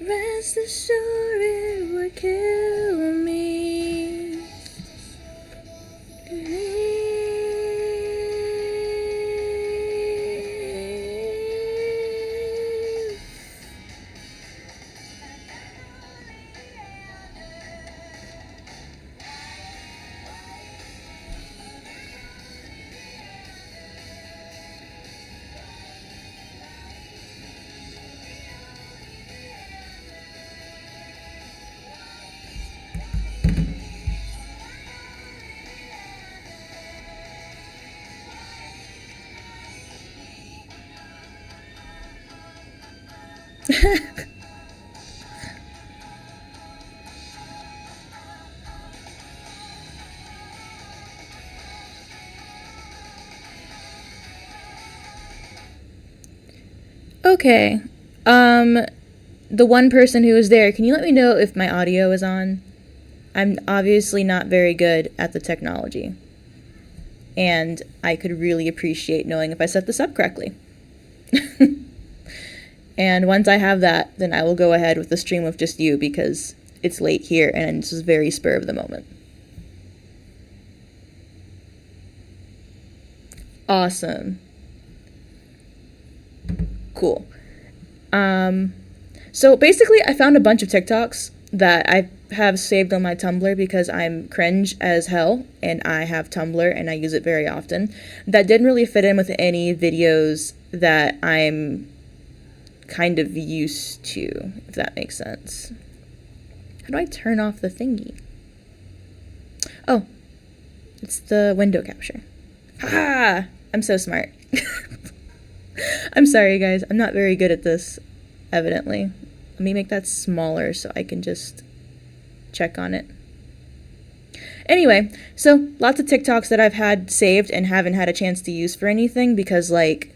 Rest assured it would kill me. Okay, the one person who was there, can you let me know if my audio is on? I'm obviously not very good at the technology, and I could really appreciate knowing if I set this up correctly. And once I have that, then I will go ahead with the stream with just you, because it's late here and this is very spur of the moment. Awesome. Cool. So basically I found a bunch of TikToks that I have saved on my Tumblr because I'm cringe as hell and I have Tumblr and I use it very often, that didn't really fit in with any videos that I'm kind of used to, if that makes sense. How do I turn off the thingy? Oh, it's the window capture. Ha! I'm so smart. I'm sorry, guys. I'm not very good at this, evidently. Let me make that smaller so I can just check on it. Anyway, so lots of TikToks that I've had saved and haven't had a chance to use for anything because, like,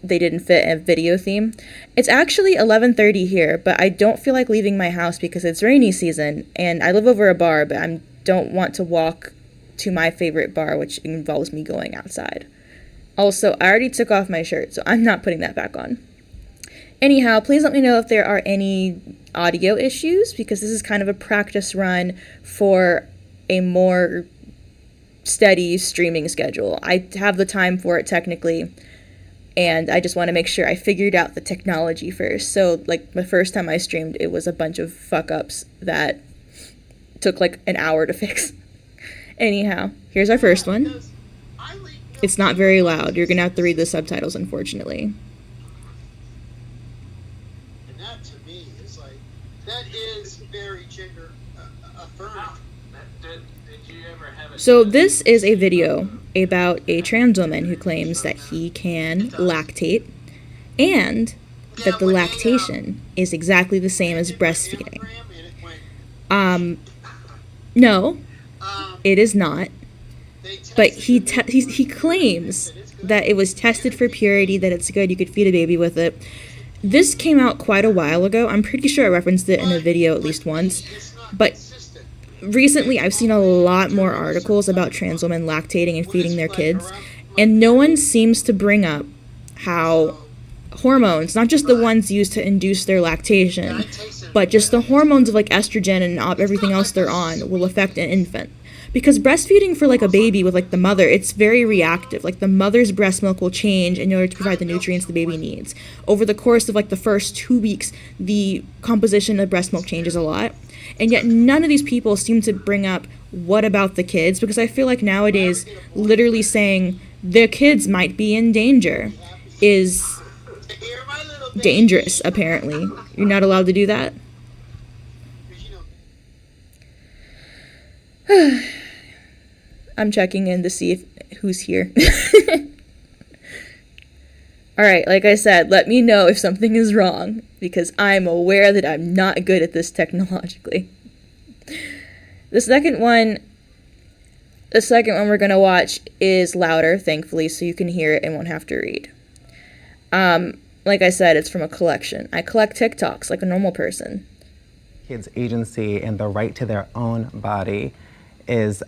they didn't fit a video theme. It's actually 11:30 here, but I don't feel like leaving my house because it's rainy season, and I live over a bar, but I don't want to walk to my favorite bar, which involves me going outside. Also, I already took off my shirt, so I'm not putting that back on. Anyhow, please let me know if there are any audio issues, because this is kind of a practice run for a more steady streaming schedule. I have the time for it technically, and I just want to make sure I figured out the technology first. So, like, the first time I streamed, it was a bunch of fuck-ups that took, like, an hour to fix. Anyhow, here's our first one. It's not very loud. You're going to have to read the subtitles, unfortunately. And that, to me, is like, that is very gender affirming. So this is a video about a trans woman who claims that he can lactate and that the lactation is exactly the same as breastfeeding. No, it is not. But he claims that it was tested for purity, that it's good, you could feed a baby with it. This came out quite a while ago. I'm pretty sure I referenced it in a video at least once. But recently, I've seen a lot more articles about trans women lactating and feeding their kids, and no one seems to bring up how hormones, not just the ones used to induce their lactation, but just the hormones of like estrogen and everything else they're on will affect an infant. Because breastfeeding for like a baby with like the mother, it's very reactive. Like the mother's breast milk will change in order to provide the nutrients the baby needs. Over the course of like the first 2 weeks, the composition of breast milk changes a lot. And yet none of these people seem to bring up what about the kids, because I feel like nowadays literally saying the kids might be in danger is dangerous, apparently. You're not allowed to do that? I'm checking in to see who's here. Alright, like I said, let me know if something is wrong, because I'm aware that I'm not good at this technologically. The second one we're going to watch is louder, thankfully, so you can hear it and won't have to read. Like I said, it's from a collection. I collect TikToks like a normal person. Kids' agency and the right to their own body is,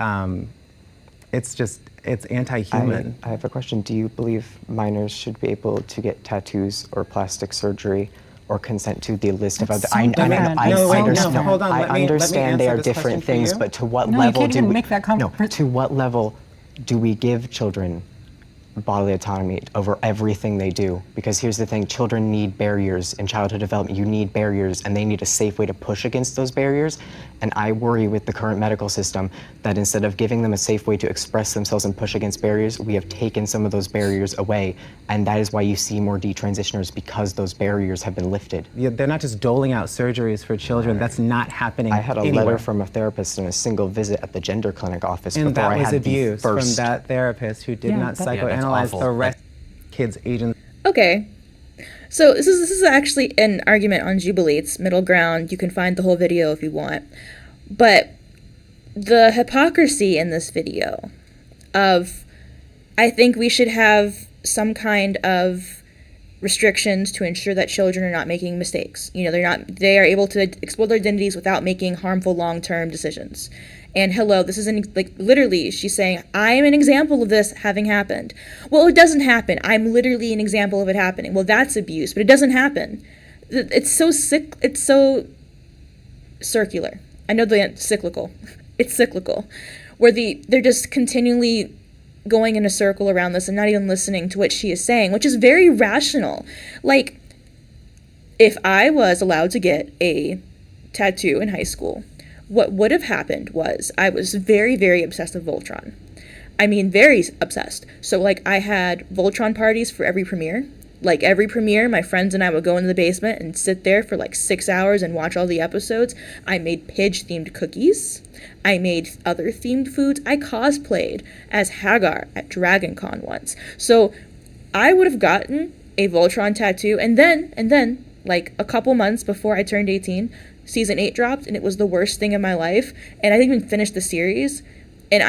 it's anti-human. I have a question. Do you believe minors should be able to get tattoos or plastic surgery or consent to the list of other? I understand they are different things, but to what level to what level do we give children bodily autonomy over everything they do? Because here's the thing, children need barriers in childhood development. You need barriers, and they need a safe way to push against those barriers. And I worry with the current medical system that instead of giving them a safe way to express themselves and push against barriers, we have taken some of those barriers away. And that is why you see more detransitioners, because those barriers have been lifted. Yeah, they're not just doling out surgeries for children. That's not happening I had a anywhere. letter from a therapist in a single visit at the gender clinic office and before I had that was abuse the first. from that therapist who did not psychoanalyze the rest kids' agency. Okay. So this is actually an argument on Jubilee. It's middle ground. You can find the whole video if you want. But the hypocrisy in this video of, I think we should have some kind of restrictions to ensure that children are not making mistakes. You know, they are able to explore their identities without making harmful long-term decisions. And hello, this isn't, like, literally, she's saying, I'm an example of this having happened. Well, it doesn't happen. I'm literally an example of it happening. Well, that's abuse, but it doesn't happen. It's so it's so circular. I know the cyclical. It's cyclical. Where they're just continually going in a circle around this and not even listening to what she is saying, which is very rational. Like, if I was allowed to get a tattoo in high school, what would have happened was I was very, very obsessed with Voltron. I mean, very obsessed. So, like, I had Voltron parties for every premiere. Like, every premiere, my friends and I would go into the basement and sit there for, like, 6 hours and watch all the episodes. I made Pidge-themed cookies. I made other themed foods. I cosplayed as Hagar at Dragon Con once. So, I would have gotten a Voltron tattoo, and then, like, a couple months before I turned 18, Season 8 dropped, and it was the worst thing in my life, and I didn't even finish the series, and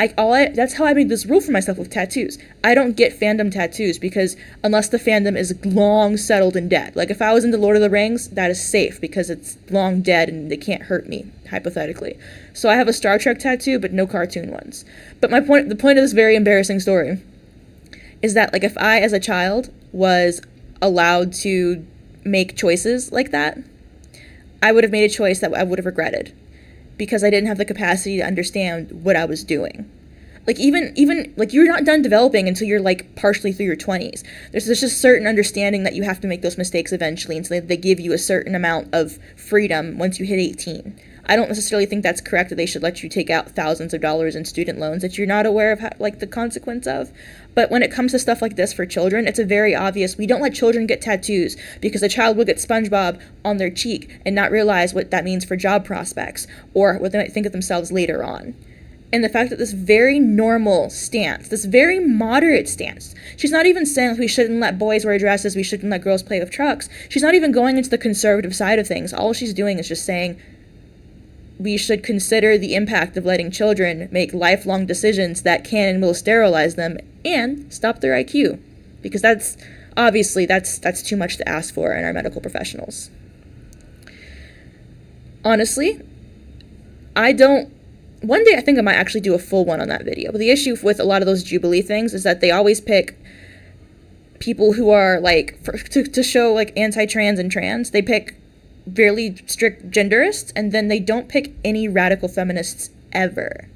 that's how I made this rule for myself with tattoos. I don't get fandom tattoos, because unless the fandom is long settled and dead. Like, if I was into Lord of the Rings, that is safe, because it's long dead, and they can't hurt me, hypothetically. So I have a Star Trek tattoo, but no cartoon ones. But the point of this very embarrassing story is that, like, if I, as a child, was allowed to make choices like that, I would have made a choice that I would have regretted, because I didn't have the capacity to understand what I was doing. Like even like you're not done developing until you're like partially through your 20s. There's just certain understanding that you have to make those mistakes eventually, and so they give you a certain amount of freedom once you hit 18. I don't necessarily think that's correct, that they should let you take out thousands of dollars in student loans that you're not aware of like the consequence of. But when it comes to stuff like this for children, it's a very obvious. We don't let children get tattoos because a child will get SpongeBob on their cheek and not realize what that means for job prospects or what they might think of themselves later on. And the fact that this very normal stance, this very moderate stance, she's not even saying we shouldn't let boys wear dresses, we shouldn't let girls play with trucks. She's not even going into the conservative side of things. All she's doing is just saying we should consider the impact of letting children make lifelong decisions that can and will sterilize them and stop their IQ. Because that's too much to ask for in our medical professionals. Honestly, one day I think I might actually do a full one on that video. But the issue with a lot of those Jubilee things is that they always pick people who are like, to show like anti-trans and trans, they pick really strict genderists, and then they don't pick any radical feminists ever.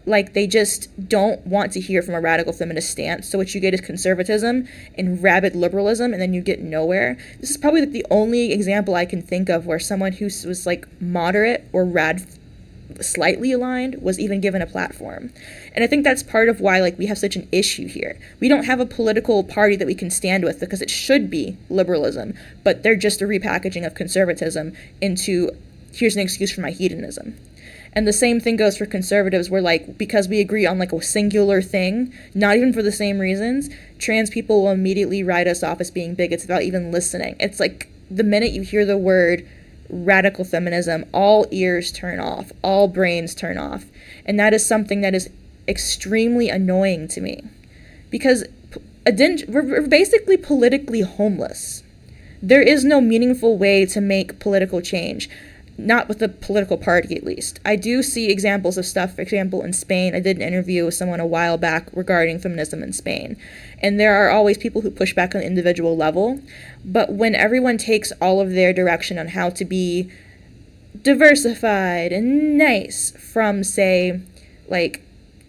Like, they just don't want to hear from a radical feminist stance. So what you get is conservatism and rabid liberalism, and then you get nowhere. This is probably like the only example I can think of where someone who was like moderate or slightly aligned was even given a platform. And I think that's part of why like we have such an issue here. We don't have a political party that we can stand with because it should be liberalism, but they're just a repackaging of conservatism into here's an excuse for my hedonism. And the same thing goes for conservatives, where like because we agree on like a singular thing, not even for the same reasons, trans people will immediately write us off as being bigots without even listening. It's like the minute you hear the word radical feminism, all ears turn off, all brains turn off. And that is something that is extremely annoying to me, because we're basically politically homeless. There is no meaningful way to make political change, not with a political party at least. I do see examples of stuff, for example, in Spain. I did an interview with someone a while back regarding feminism in Spain. And there are always people who push back on the individual level. But when everyone takes all of their direction on how to be diversified and nice from, say, like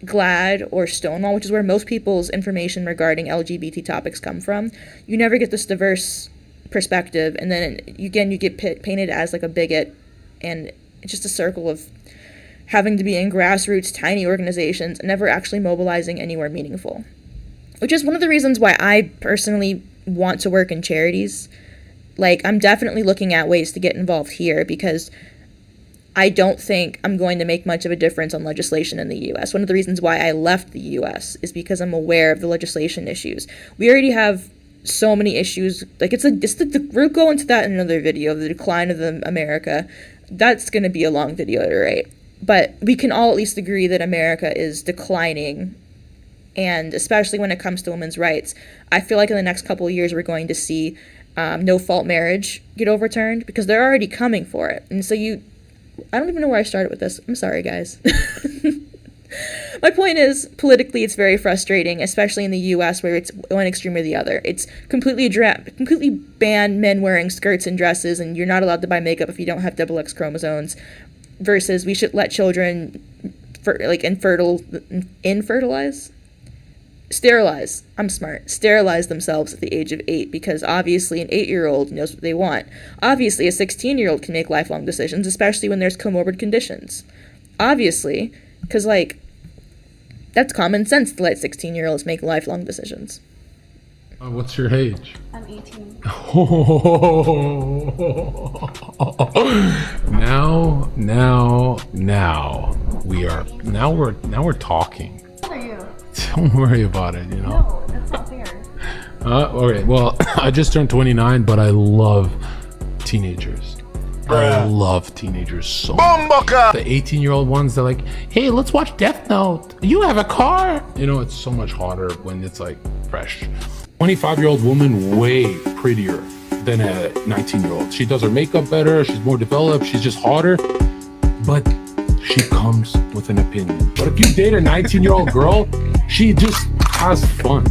GLAAD or Stonewall, which is where most people's information regarding LGBT topics come from, you never get this diverse perspective. And then, again, you get painted as like a bigot. And it's just a circle of having to be in grassroots, tiny organizations, and never actually mobilizing anywhere meaningful. Which is one of the reasons why I personally want to work in charities. Like, I'm definitely looking at ways to get involved here, because I don't think I'm going to make much of a difference on legislation in the U.S. One of the reasons why I left the U.S. is because I'm aware of the legislation issues. We already have so many issues. Like, we'll go into that in another video, the decline of America. That's going to be a long video to write. But we can all at least agree that America is declining, and especially when it comes to women's rights. I feel like in the next couple of years we're going to see no-fault marriage get overturned, because they're already coming for it. And so I don't even know where I started with this. I'm sorry, guys. My point is, politically, it's very frustrating, especially in the U.S., where it's one extreme or the other. It's completely banned men wearing skirts and dresses, and you're not allowed to buy makeup if you don't have XX chromosomes, versus we should let children, sterilize themselves at the age of 8, because obviously an 8-year-old knows what they want. Obviously, a 16-year-old can make lifelong decisions, especially when there's comorbid conditions. Obviously, because, like, that's common sense to let 16-year-olds make lifelong decisions. What's your age? I'm 18. Now we're talking. How old are you? Don't worry about it, you know. No, that's not fair. Okay, well, I just turned 29, but I love teenagers. I love teenagers so much. The 18-year-old ones, they're like, hey, let's watch Death Note. You have a car? You know, it's so much harder when it's like fresh. 25-year-old woman, way prettier than a 19-year-old. She does her makeup better. She's more developed. She's just hotter. But she comes with an opinion. But if you date a 19-year-old girl, she just has fun.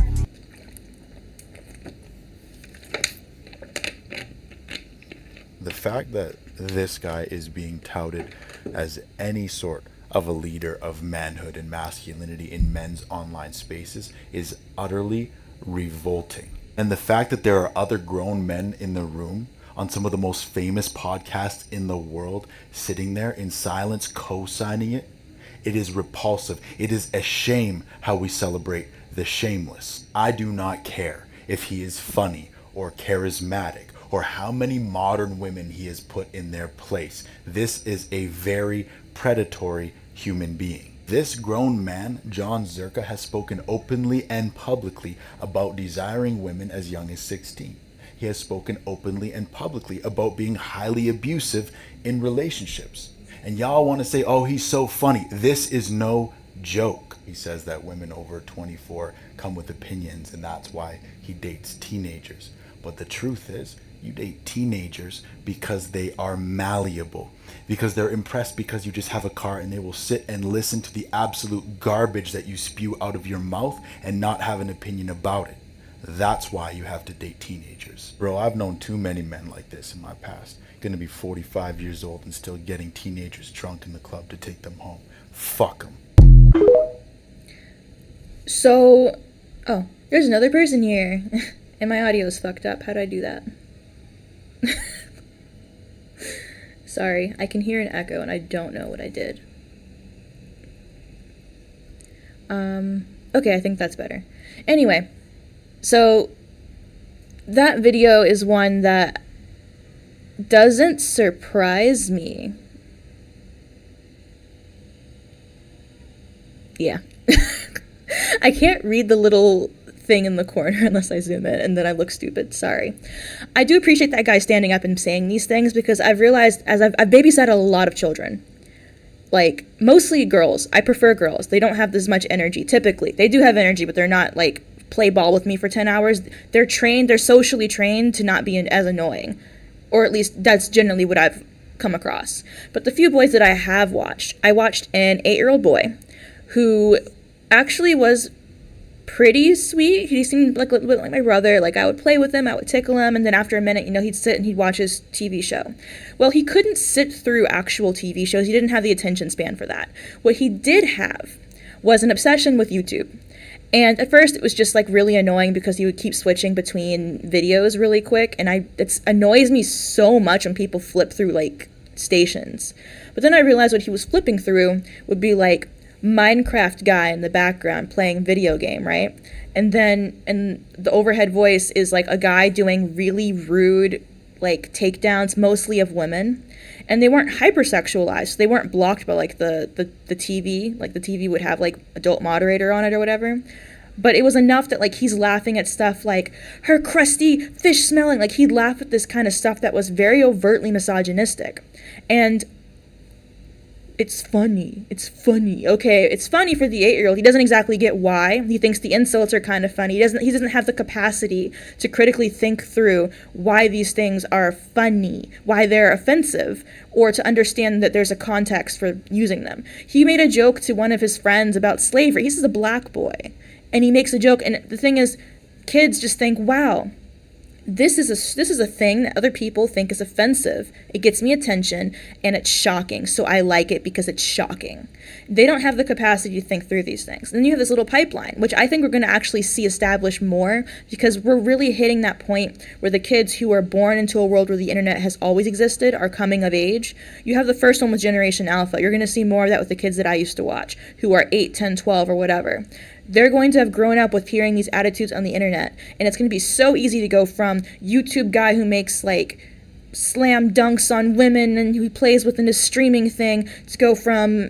The fact that this guy is being touted as any sort of a leader of manhood and masculinity in men's online spaces is utterly revolting. And the fact that there are other grown men in the room on some of the most famous podcasts in the world sitting there in silence co-signing it, it is repulsive. It is a shame how we celebrate the shameless. I do not care if he is funny or charismatic or how many modern women he has put in their place. This is a very predatory human being. This grown man, John Zerka, has spoken openly and publicly about desiring women as young as 16. He has spoken openly and publicly about being highly abusive in relationships. And y'all want to say, oh, he's so funny. This is no joke. He says that women over 24 come with opinions, and that's why he dates teenagers. But the truth is, you date teenagers because they are malleable, because they're impressed because you just have a car, and they will sit and listen to the absolute garbage that you spew out of your mouth and not have an opinion about it. That's why you have to date teenagers. Bro, I've known too many men like this in my past. Gonna be 45 years old and still getting teenagers drunk in the club to take them home. Fuck them. So, oh, there's another person here. And my audio is fucked up. How do I do that? Sorry, I can hear an echo and I don't know what I did. Okay, I think that's better. Anyway, so that video is one that doesn't surprise me. Yeah. I can't read the little thing in the corner unless I zoom in, and then I look stupid. Sorry. I do appreciate that guy standing up and saying these things, because I've realized, as I've babysat a lot of children, like, mostly girls. I prefer girls. They don't have as much energy, typically. They do have energy, but they're not, like, play ball with me for 10 hours. They're socially trained to not be as annoying. Or at least that's generally what I've come across. But the few boys that I have watched, I watched an 8-year-old boy who actually was pretty sweet. He seemed like my brother. Like, I would play with him, I would tickle him, and then after a minute, he'd sit and he'd watch his TV show. Well, he couldn't sit through actual TV shows. He didn't have the attention span for that. What he did have was an obsession with YouTube. And at first, it was just, like, really annoying because he would keep switching between videos really quick, and it annoys me so much when people flip through, like, stations. But then I realized what he was flipping through would be, like, Minecraft guy in the background playing video game, right? And then, and the overhead voice is, like, a guy doing really rude, like, takedowns, mostly of women. And they weren't hypersexualized. They weren't blocked by, like, the TV. Like, the TV would have, like, adult moderator on it or whatever. But it was enough that, like, he's laughing at stuff like, her crusty fish smelling. Like, he'd laugh at this kind of stuff that was very overtly misogynistic. And it's funny. It's funny. Okay, it's funny for the 8-year-old. He doesn't exactly get why. He thinks the insults are kind of funny. He doesn't have the capacity to critically think through why these things are funny, why they're offensive, or to understand that there's a context for using them. He made a joke to one of his friends about slavery. He's a black boy. And he makes a joke, and the thing is, kids just think, wow, this is a thing that other people think is offensive. It gets me attention, and it's shocking, so I like it because it's shocking. They don't have the capacity to think through these things. And then you have this little pipeline, which I think we're going to actually see established more, because we're really hitting that point where the kids who are born into a world where the internet has always existed are coming of age. You have the first one with Generation Alpha. You're going to see more of that with the kids that I used to watch, who are 8, 10, 12, or whatever. They're going to have grown up with hearing these attitudes on the internet, and it's going to be so easy to go from YouTube guy who makes, like, slam dunks on women and who plays within his streaming thing, to go from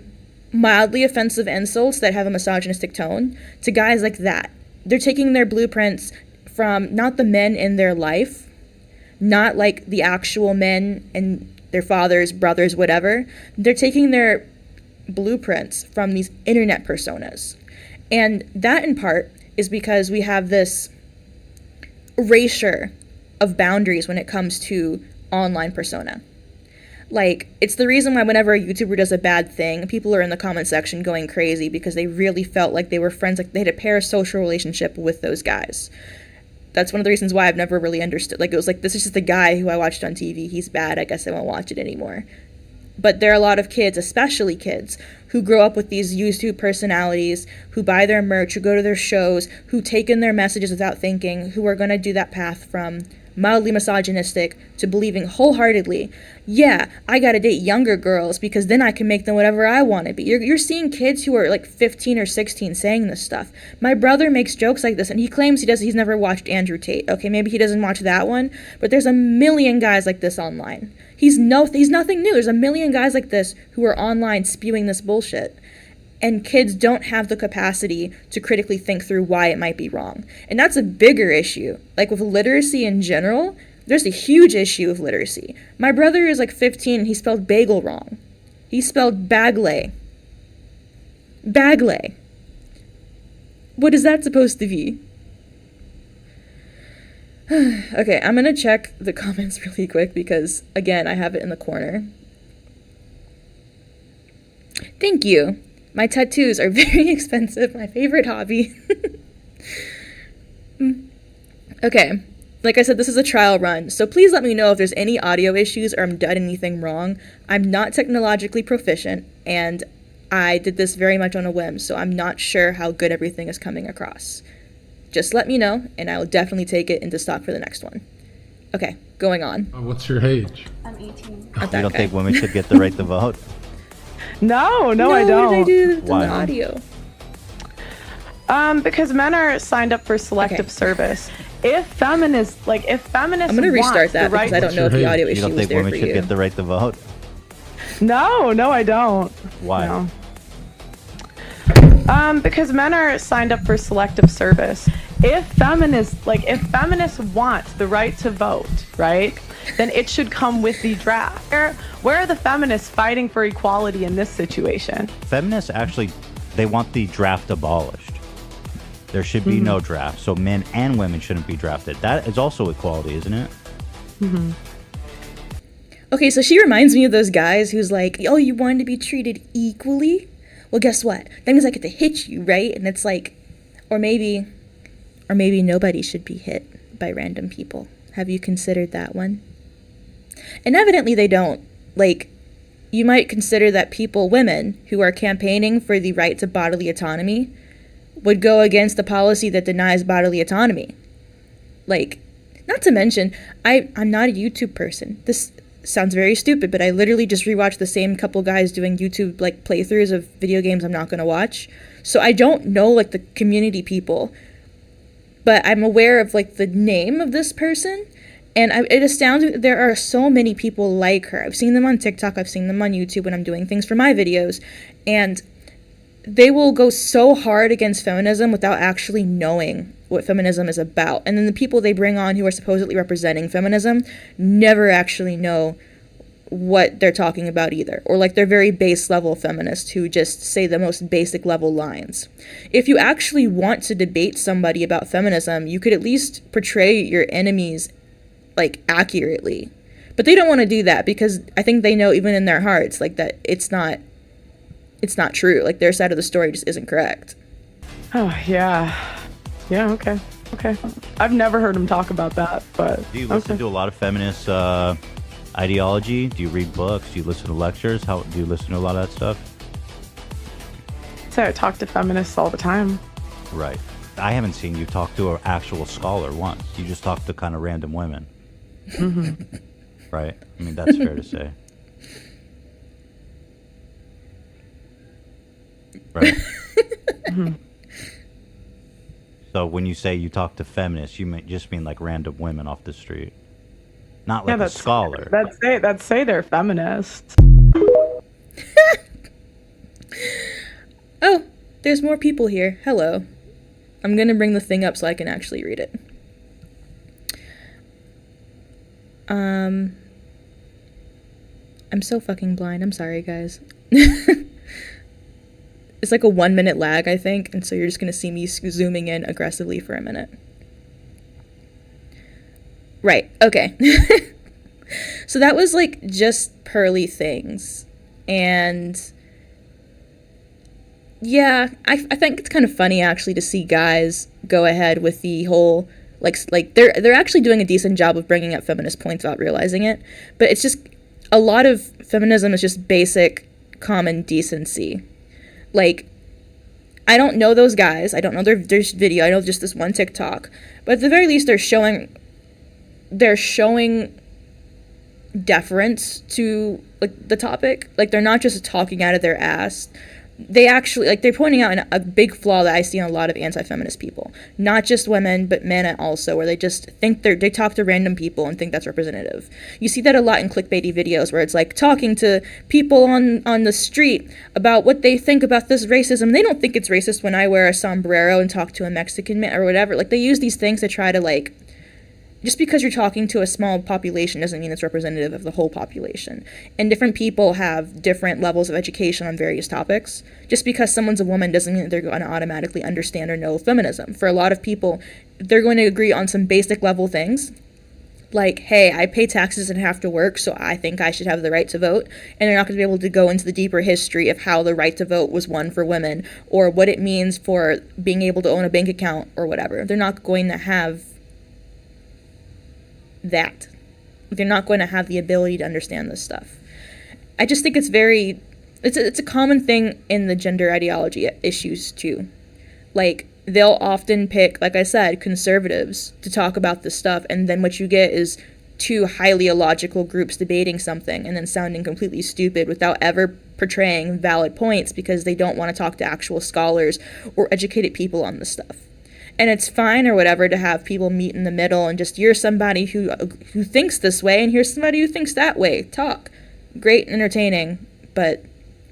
mildly offensive insults that have a misogynistic tone to guys like that. They're taking their blueprints from not the men in their life, not like the actual men and their fathers, brothers, whatever. They're taking their blueprints from these internet personas. And that, in part, is because we have this erasure of boundaries when it comes to online persona. Like, it's the reason why whenever a YouTuber does a bad thing, people are in the comment section going crazy because they really felt like they were friends, like they had a parasocial relationship with those guys. That's one of the reasons why I've never really understood. Like, it was like, this is just the guy who I watched on TV. He's bad. I guess I won't watch it anymore. But there are a lot of kids, especially kids, who grow up with these YouTube personalities, who buy their merch, who go to their shows, who take in their messages without thinking, who are going to do that path from mildly misogynistic to believing wholeheartedly, yeah, I gotta date younger girls because then I can make them whatever I want to be. You're seeing kids who are like 15 or 16 saying this stuff. My brother makes jokes like this, and he claims he's never watched Andrew Tate. Okay, maybe he doesn't watch that one, but there's a million guys like this online. He's nothing new. There's a million guys like this who are online spewing this bullshit. And kids don't have the capacity to critically think through why it might be wrong. And that's a bigger issue. Like with literacy in general, there's a huge issue with literacy. My brother is like 15 and he spelled bagel wrong. He spelled bagley. Bagley. What is that supposed to be? Okay, I'm gonna check the comments really quick because, again, I have it in the corner. Thank you. My tattoos are very expensive. My favorite hobby. Okay. Like I said, this is a trial run, so please let me know if there's any audio issues or I'm done anything wrong. I'm not technologically proficient, and I did this very much on a whim, so I'm not sure how good everything is coming across. Just let me know, and I will definitely take it into stock for the next one. Okay, going on. What's your age? I'm 18. You don't think women should get the right to vote? No, I don't. What did I do to Why? the audio? Because men are signed up for selective service. If feminists I'm gonna restart that because I don't know if the audio You issue don't was think there women for should you. get the right to vote? No, I don't. Why? No. Because men are signed up for selective service. If feminists want the right to vote, right, then it should come with the draft. Where are the feminists fighting for equality in this situation? Feminists actually, they want the draft abolished. There should be no draft, so men and women shouldn't be drafted. That is also equality, isn't it? Okay, so she reminds me of those guys who's like, oh, you wanted to be treated equally? Well, guess what? That means I get to hit you, right? And it's like, or maybe nobody should be hit by random people. Have you considered that one? And evidently they don't. Like, you might consider that women who are campaigning for the right to bodily autonomy would go against the policy that denies bodily autonomy. Like, not to mention, I'm not a YouTube person. This sounds very stupid, but I literally just rewatched the same couple guys doing YouTube like playthroughs of video games I'm not going to watch. So I don't know like the community people, but I'm aware of like the name of this person, and it astounds me that there are so many people like her. I've seen them on TikTok, I've seen them on YouTube when I'm doing things for my videos, and they will go so hard against feminism without actually knowing what feminism is about. And then the people they bring on who are supposedly representing feminism never actually know what they're talking about either. Or like they're very base level feminists who just say the most basic level lines. If you actually want to debate somebody about feminism, you could at least portray your enemies like accurately. But they don't want to do that because I think they know even in their hearts like that it's not true. Like their side of the story just isn't correct. Oh, yeah. Yeah, okay. I've never heard him talk about that, but Do you listen to a lot of feminist ideology? Do you read books? Do you listen to lectures? Do you listen to a lot of that stuff? So I talk to feminists all the time. Right. I haven't seen you talk to an actual scholar once. You just talk to kind of random women. Right? I mean, that's fair to say. Right. So when you say you talk to feminists, you just mean like random women off the street, not like a scholar. That say they're feminists. Oh, there's more people here. Hello. I'm gonna bring the thing up so I can actually read it. I'm so fucking blind. I'm sorry, guys. It's like a 1 minute lag, I think, and so you're just gonna see me zooming in aggressively for a minute. Right, okay. So that was like just pearly things. And yeah, I think it's kind of funny actually to see guys go ahead with the whole like they're actually doing a decent job of bringing up feminist points without realizing it, but it's just a lot of feminism is just basic common decency. Like, I don't know those guys. I don't know their video. I know just this one TikTok. But at the very least, they're showing deference to, like, the topic. Like, they're not just talking out of their ass. They actually, like, they're pointing out a big flaw that I see in a lot of anti-feminist people. Not just women, but men also, where they just think they talk to random people and think that's representative. You see that a lot in clickbaity videos, where it's like talking to people on the street about what they think about this racism. They don't think it's racist when I wear a sombrero and talk to a Mexican man or whatever. Like, they use these things to try to, like, just because you're talking to a small population doesn't mean it's representative of the whole population. And different people have different levels of education on various topics. Just because someone's a woman doesn't mean that they're going to automatically understand or know feminism. For a lot of people, they're going to agree on some basic level things. Like, hey, I pay taxes and have to work, so I think I should have the right to vote. And they're not going to be able to go into the deeper history of how the right to vote was won for women, or what it means for being able to own a bank account or whatever. They're not going to have that. They're not going to have the ability to understand this stuff. I just think it's a common thing in the gender ideology issues too. Like, they'll often pick, like I said, conservatives to talk about this stuff, and then what you get is two highly illogical groups debating something and then sounding completely stupid without ever portraying valid points because they don't want to talk to actual scholars or educated people on this stuff. And it's fine or whatever to have people meet in the middle and just, you're somebody who thinks this way and here's somebody who thinks that way. Talk. Great and entertaining, but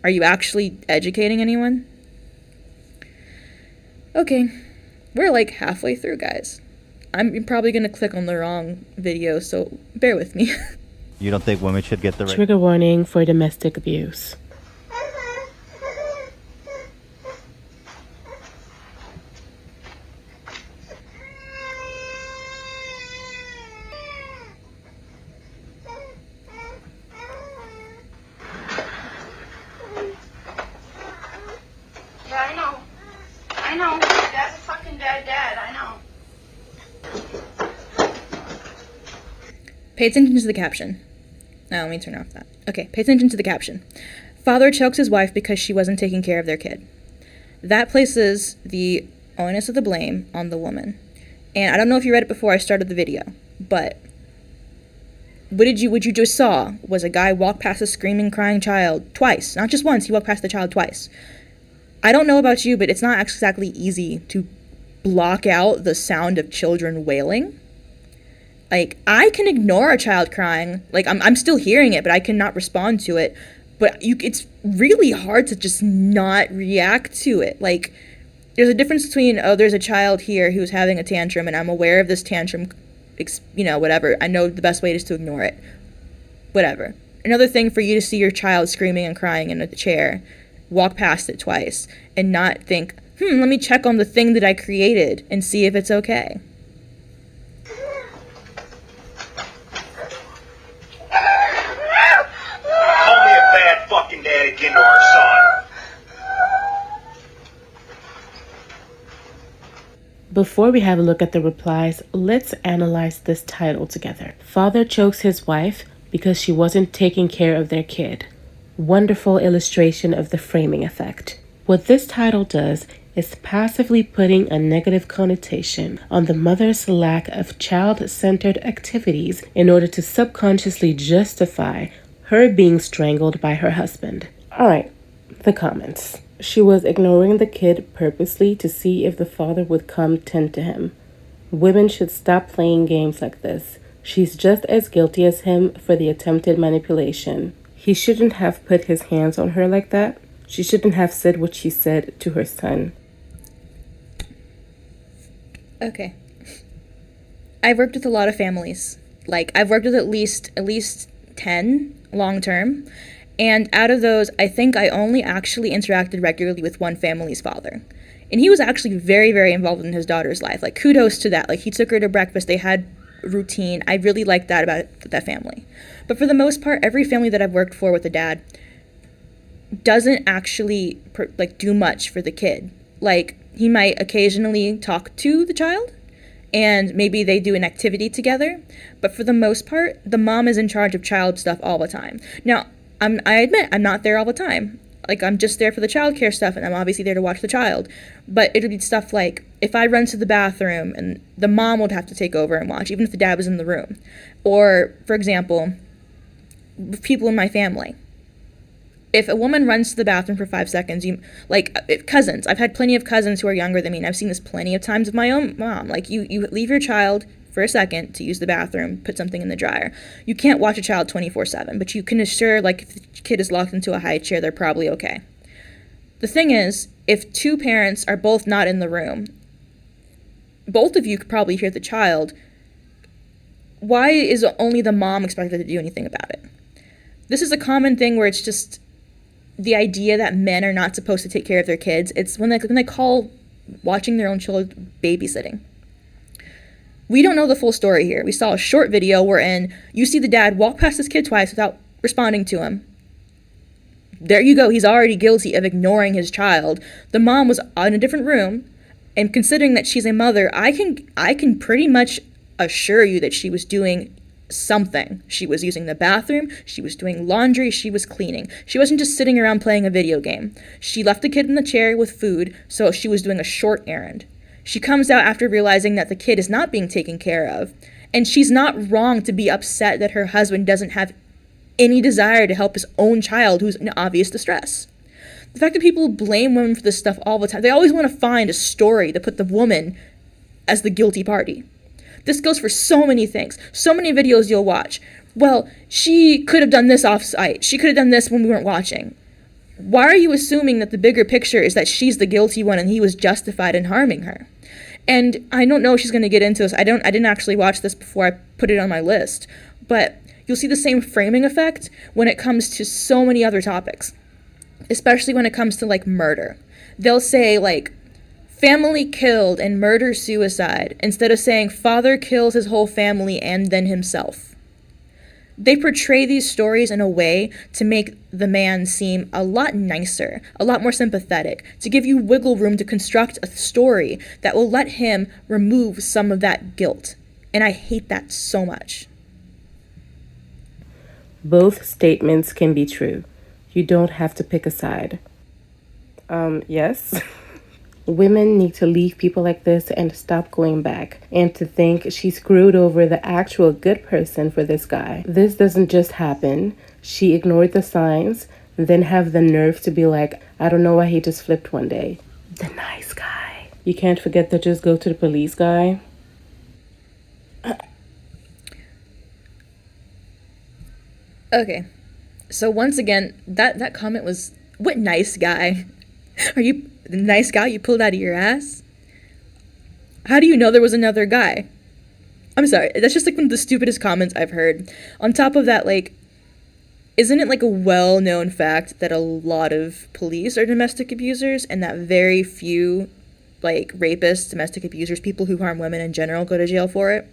are you actually educating anyone? Okay, we're like halfway through, guys. I'm probably going to click on the wrong video, so bear with me. You don't think women should get the right? Trigger warning for domestic abuse. I know. Dad's a fucking dad. I know. Pay attention to the caption. Now, let me turn off that. Okay, pay attention to the caption. Father chokes his wife because she wasn't taking care of their kid. That places the onus of the blame on the woman. And I don't know if you read it before I started the video, but what you just saw was a guy walk past a screaming, crying child twice. Not just once, he walked past the child twice. I don't know about you, but it's not exactly easy to block out the sound of children wailing. Like, I can ignore a child crying. Like, I'm still hearing it, but I cannot respond to it. But it's really hard to just not react to it. Like, there's a difference between, oh, there's a child here who's having a tantrum, and I'm aware of this tantrum, whatever. I know the best way is to ignore it. Whatever. Another thing for you to see your child screaming and crying in a chair, walk past it twice, and not think, let me check on the thing that I created and see if it's okay. Call me a bad fucking dad again to our son. Before we have a look at the replies, let's analyze this title together. Father chokes his wife because she wasn't taking care of their kid. Wonderful illustration of the framing effect. What this title does is passively putting a negative connotation on the mother's lack of child-centered activities in order to subconsciously justify her being strangled by her husband. Alright, the comments. She was ignoring the kid purposely to see if the father would come tend to him. Women should stop playing games like this. She's just as guilty as him for the attempted manipulation. He shouldn't have put his hands on her like that. She shouldn't have said what she said to her son. Okay. I've worked with a lot of families. Like, I've worked with at least 10 long term. And out of those, I think I only actually interacted regularly with one family's father. And he was actually very, very involved in his daughter's life. Like, kudos to that. Like, he took her to breakfast. They had routine. I really liked that about that family. But for the most part, every family that I've worked for with a dad doesn't actually do much for the kid. Like, he might occasionally talk to the child and maybe they do an activity together. But for the most part, the mom is in charge of child stuff all the time. Now, I admit, I'm not there all the time. Like, I'm just there for the childcare stuff, and I'm obviously there to watch the child. But it would be stuff like, if I run to the bathroom, and the mom would have to take over and watch, even if the dad was in the room. Or, for example, people in my family. If a woman runs to the bathroom for 5 seconds, cousins. I've had plenty of cousins who are younger than me, and I've seen this plenty of times with my own mom. Like, you leave your child for a second to use the bathroom, put something in the dryer. You can't watch a child 24/7, but you can assure, like, if the kid is locked into a high chair, they're probably okay. The thing is, if two parents are both not in the room, both of you could probably hear the child. Why is only the mom expected to do anything about it? This is a common thing where it's just the idea that men are not supposed to take care of their kids. It's when they call watching their own children babysitting. We don't know the full story here. We saw a short video wherein you see the dad walk past his kid twice without responding to him. There you go. He's already guilty of ignoring his child. The mom was in a different room, and considering that she's a mother, I can pretty much assure you that she was doing something. She was using the bathroom, she was doing laundry, she was cleaning. She wasn't just sitting around playing a video game. She left the kid in the chair with food, so she was doing a short errand. She comes out after realizing that the kid is not being taken care of, and she's not wrong to be upset that her husband doesn't have any desire to help his own child who's in obvious distress. The fact that people blame women for this stuff all the time, they always want to find a story to put the woman as the guilty party. This goes for so many things. So many videos you'll watch. Well, she could have done this off-site. She could have done this when we weren't watching. Why are you assuming that the bigger picture is that she's the guilty one and he was justified in harming her? And I don't know if she's going to get into this. I didn't actually watch this before I put it on my list. But you'll see the same framing effect when it comes to so many other topics. Especially when it comes to, like, murder. They'll say, like, family killed and murder-suicide, instead of saying father kills his whole family and then himself. They portray these stories in a way to make the man seem a lot nicer, a lot more sympathetic, to give you wiggle room to construct a story that will let him remove some of that guilt. And I hate that so much. Both statements can be true. You don't have to pick a side. Yes. Women need to leave people like this and stop going back and to think she screwed over the actual good person for this guy. This doesn't just happen. She ignored the signs, then have the nerve to be like, I don't know why he just flipped one day. The nice guy. You can't forget the just go to the police guy. Okay. So once again, that comment was, what nice guy? Are you the nice guy you pulled out of your ass? How do you know there was another guy? I'm sorry, that's just like one of the stupidest comments I've heard. On top of that, like, isn't it like a well-known fact that a lot of police are domestic abusers and that very few, like, rapists, domestic abusers, people who harm women in general go to jail for it?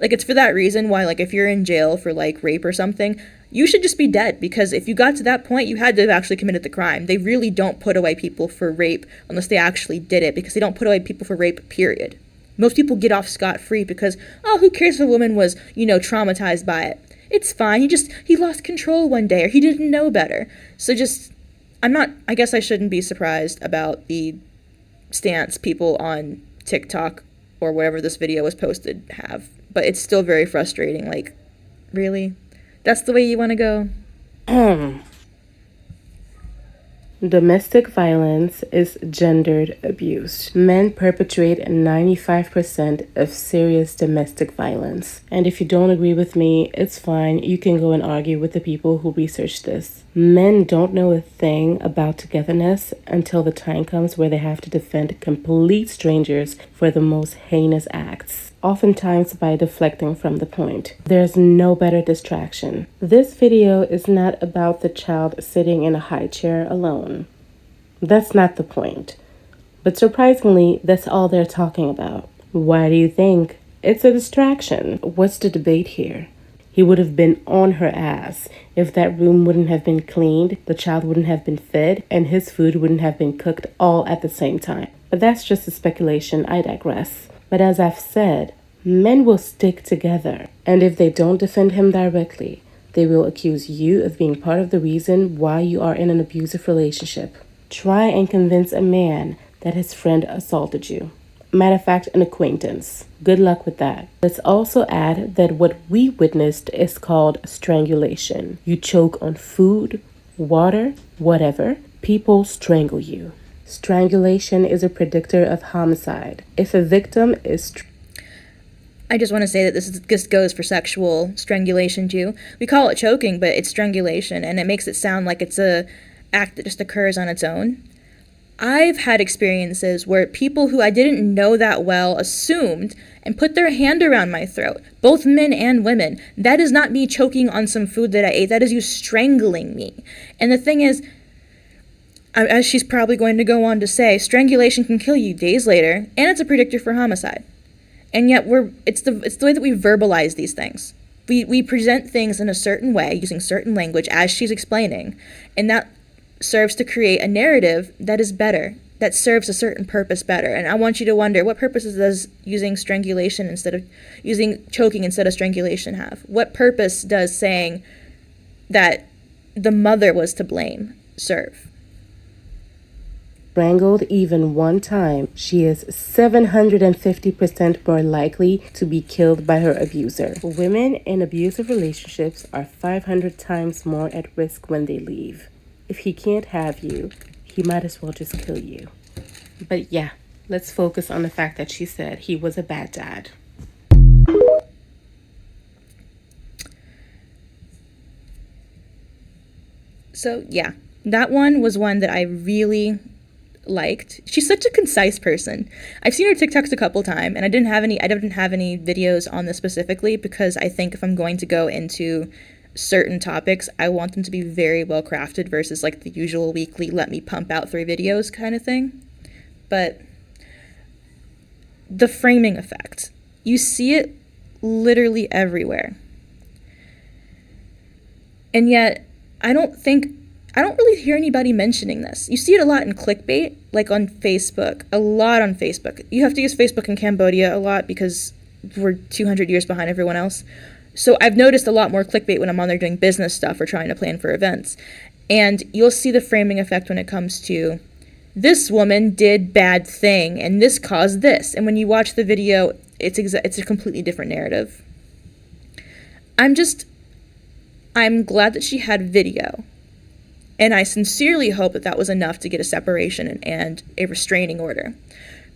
Like, it's for that reason why, like, if you're in jail for, like, rape or something, you should just be dead, because if you got to that point, you had to have actually committed the crime. They really don't put away people for rape unless they actually did it, because they don't put away people for rape, period. Most people get off scot-free because, oh, who cares if a woman was, traumatized by it? It's fine, he lost control one day, or he didn't know better. So I guess I shouldn't be surprised about the stance people on TikTok or wherever this video was posted have. But it's still very frustrating, like, really? That's the way you want to go? Domestic violence is gendered abuse. Men perpetrate 95% of serious domestic violence. And if you don't agree with me, it's fine. You can go and argue with the people who researched this. Men don't know a thing about togetherness until the time comes where they have to defend complete strangers for the most heinous acts, oftentimes by deflecting from the point. There's no better distraction. This video is not about the child sitting in a high chair alone. That's not the point. But surprisingly, that's all they're talking about. Why do you think? It's a distraction. What's the debate here? He would have been on her ass if that room wouldn't have been cleaned, the child wouldn't have been fed, and his food wouldn't have been cooked all at the same time. But that's just a speculation. I digress. But as I've said, men will stick together, and if they don't defend him directly, they will accuse you of being part of the reason why you are in an abusive relationship. Try and convince a man that his friend assaulted you. Matter of fact, an acquaintance. Good luck with that. Let's also add that what we witnessed is called strangulation. You choke on food, water, whatever. People strangle you. Strangulation is a predictor of homicide. If a victim is I just want to say that this goes for sexual strangulation too. We call it choking, but it's strangulation, and it makes it sound like it's a act that just occurs on its own. I've had experiences where people who I didn't know that well assumed and put their hand around my throat, both men and women. That is not me choking on some food that I ate. That is you strangling me. And the thing is, as she's probably going to go on to say, strangulation can kill you days later, and it's a predictor for homicide. And yet it's the way that we verbalize these things. We present things in a certain way, using certain language, as she's explaining, and that serves to create a narrative that is better, that serves a certain purpose better. And I want you to wonder, what purposes does using strangulation instead of using choking instead of strangulation have? What purpose does saying that the mother was to blame serve? Strangled even one time, she is 750% more likely to be killed by her abuser. Women in abusive relationships are 500 times more at risk when they leave. If he can't have you, he might as well just kill you. But yeah, let's focus on the fact that she said he was a bad dad. So yeah, that one was one that I really liked. She's such a concise person. I've seen her TikToks a couple times, and I didn't have any videos on this specifically because I think if I'm going to go into certain topics, I want them to be very well crafted versus like the usual weekly let me pump out 3 videos kind of thing. But the framing effect, you see it literally everywhere. And yet I don't really hear anybody mentioning this. You see it a lot in clickbait, like on Facebook, a lot on Facebook. You have to use Facebook in Cambodia a lot because we're 200 years behind everyone else. So I've noticed a lot more clickbait when I'm on there doing business stuff or trying to plan for events. And you'll see the framing effect when it comes to, this woman did bad thing and this caused this. And when you watch the video, it's a completely different narrative. I'm glad that she had video. And I sincerely hope that that was enough to get a separation and a restraining order.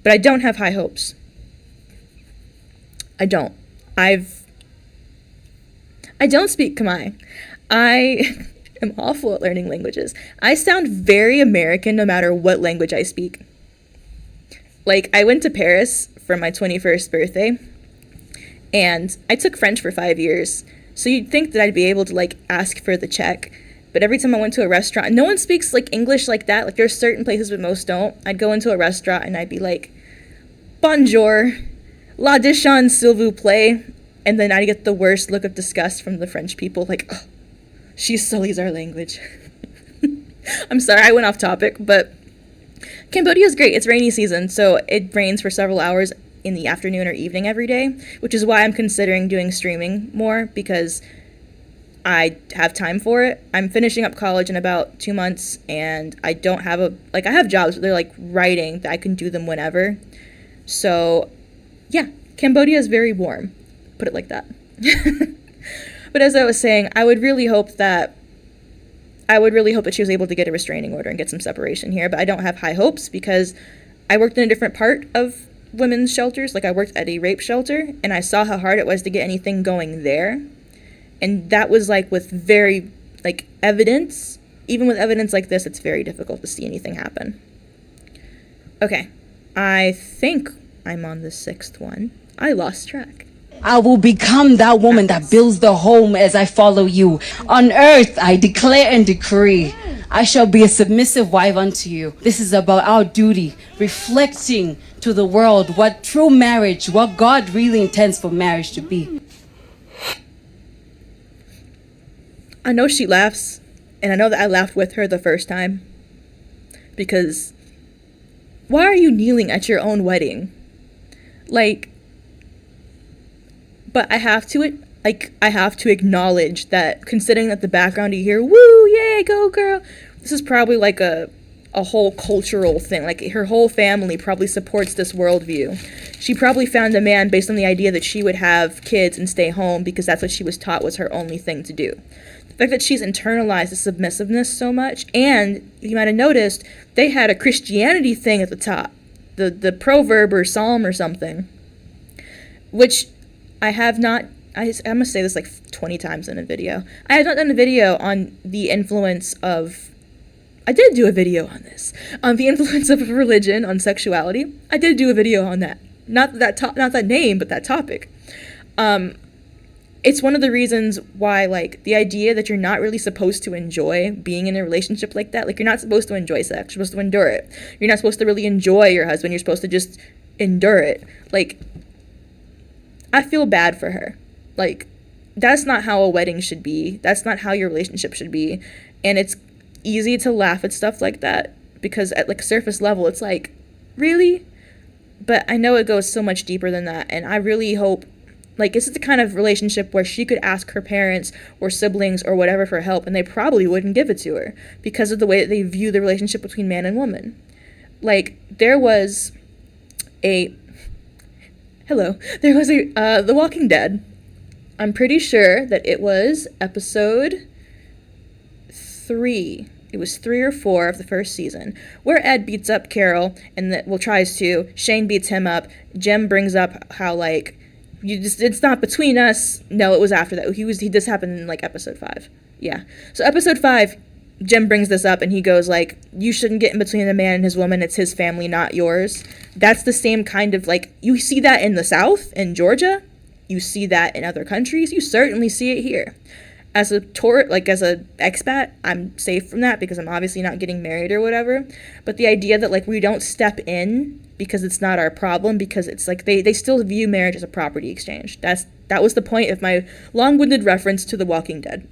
But I don't have high hopes. I don't. I don't speak Khmer. I am awful at learning languages. I sound very American no matter what language I speak. Like, I went to Paris for my 21st birthday, and I took French for 5 years. So you'd think that I'd be able to, like, ask for the check. But every time I went to a restaurant, no one speaks like English like that. Like, there's certain places, but most don't. I'd go into a restaurant and I'd be like, bonjour, la déchon s'il vous plaît. And then I'd get the worst look of disgust from the French people. Like, oh, she sullies our language. I'm sorry, I went off topic, but Cambodia's great. It's rainy season, so it rains for several hours in the afternoon or evening every day, which is why I'm considering doing streaming more, because I have time for it. I'm finishing up college in about 2 months, and I don't have I have jobs, but they're like writing that I can do them whenever. So, yeah, Cambodia is very warm. Put it like that. But as I was saying, I would really hope that she was able to get a restraining order and get some separation here, but I don't have high hopes because I worked in a different part of women's shelters. Like, I worked at a rape shelter, and I saw how hard it was to get anything going there. And that was like with very, like, evidence. Even with evidence like this, it's very difficult to see anything happen. Okay, I think I'm on the 6th one. I lost track. I will become that woman that builds the home as I follow you. On earth, I declare and decree, I shall be a submissive wife unto you. This is about our duty, reflecting to the world what true marriage, what God really intends for marriage to be. I know she laughs, and I know that I laughed with her the first time. Because why are you kneeling at your own wedding? Like, but I have to acknowledge that, considering that the background you hear, woo, yay, go girl, this is probably like a whole cultural thing. Like, her whole family probably supports this worldview. She probably found a man based on the idea that she would have kids and stay home because that's what she was taught was her only thing to do. The fact that she's internalized the submissiveness so much, and you might have noticed, they had a Christianity thing at the top. The proverb or psalm or something. Which I have not, I'm going to say this like 20 times in a video. I have not done a video on the influence of, I did do a video on this, on the influence of religion on sexuality. I did do a video on that. Not that name, but that topic. It's one of the reasons why, like, the idea that you're not really supposed to enjoy being in a relationship like that, like, you're not supposed to enjoy sex, you're supposed to endure it. You're not supposed to really enjoy your husband, you're supposed to just endure it. Like, I feel bad for her. Like, that's not how a wedding should be. That's not how your relationship should be. And it's easy to laugh at stuff like that because at, like, surface level, it's like, really? But I know it goes so much deeper than that, and I really hope, like, this is the kind of relationship where she could ask her parents or siblings or whatever for help, and they probably wouldn't give it to her because of the way that they view the relationship between man and woman. Like, there was The Walking Dead. I'm pretty sure that it was episode 3. It was 3 or 4 of the first season, where Ed beats up Carol, and tries to. Shane beats him up. Jem brings up how, like, it's not between us. No, it was after that. This happened in, like, episode 5. Yeah. So episode 5, Jem brings this up, and he goes, like, you shouldn't get in between the man and his woman. It's his family, not yours. That's the same kind of, like, you see that in the South, in Georgia. You see that in other countries. You certainly see it here. As a expat, I'm safe from that because I'm obviously not getting married or whatever. But the idea that, like, we don't step in because it's not our problem, because it's like they still view marriage as a property exchange. That was the point of my long-winded reference to The Walking Dead.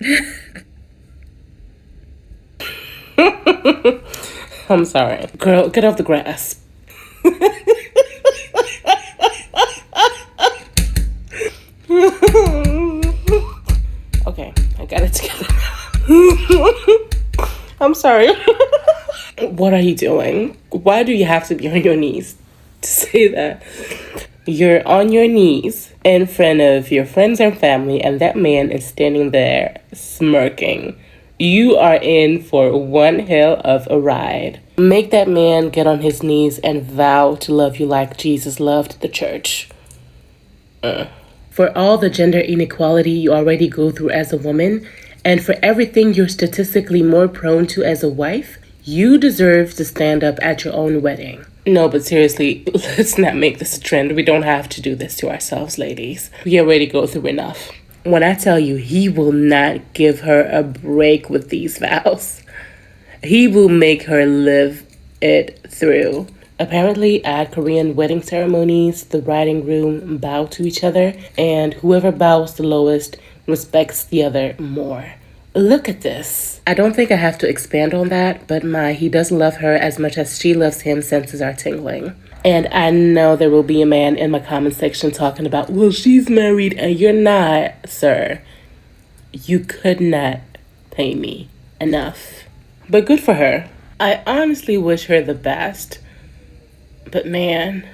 I'm sorry. Girl, get off the grass. Okay, I got it together. I'm sorry. What are you doing? Why do you have to be on your knees to say that? You're on your knees in front of your friends and family, and that man is standing there smirking. You are in for one hell of a ride. Make that man get on his knees and vow to love you like Jesus loved the church. For all the gender inequality you already go through as a woman, and for everything you're statistically more prone to as a wife, you deserve to stand up at your own wedding. No, but seriously, let's not make this a trend. We don't have to do this to ourselves, ladies. We already go through enough. When I tell you, he will not give her a break with these vows. He will make her live it through. Apparently, at Korean wedding ceremonies, the bride and groom bow to each other, and whoever bows the lowest respects the other more. Look at this. I don't think I have to expand on that, but he doesn't love her as much as she loves him. Senses are tingling. And I know there will be a man in my comment section talking about, well, she's married and you're not, sir. You could not pay me enough. But good for her. I honestly wish her the best. But man.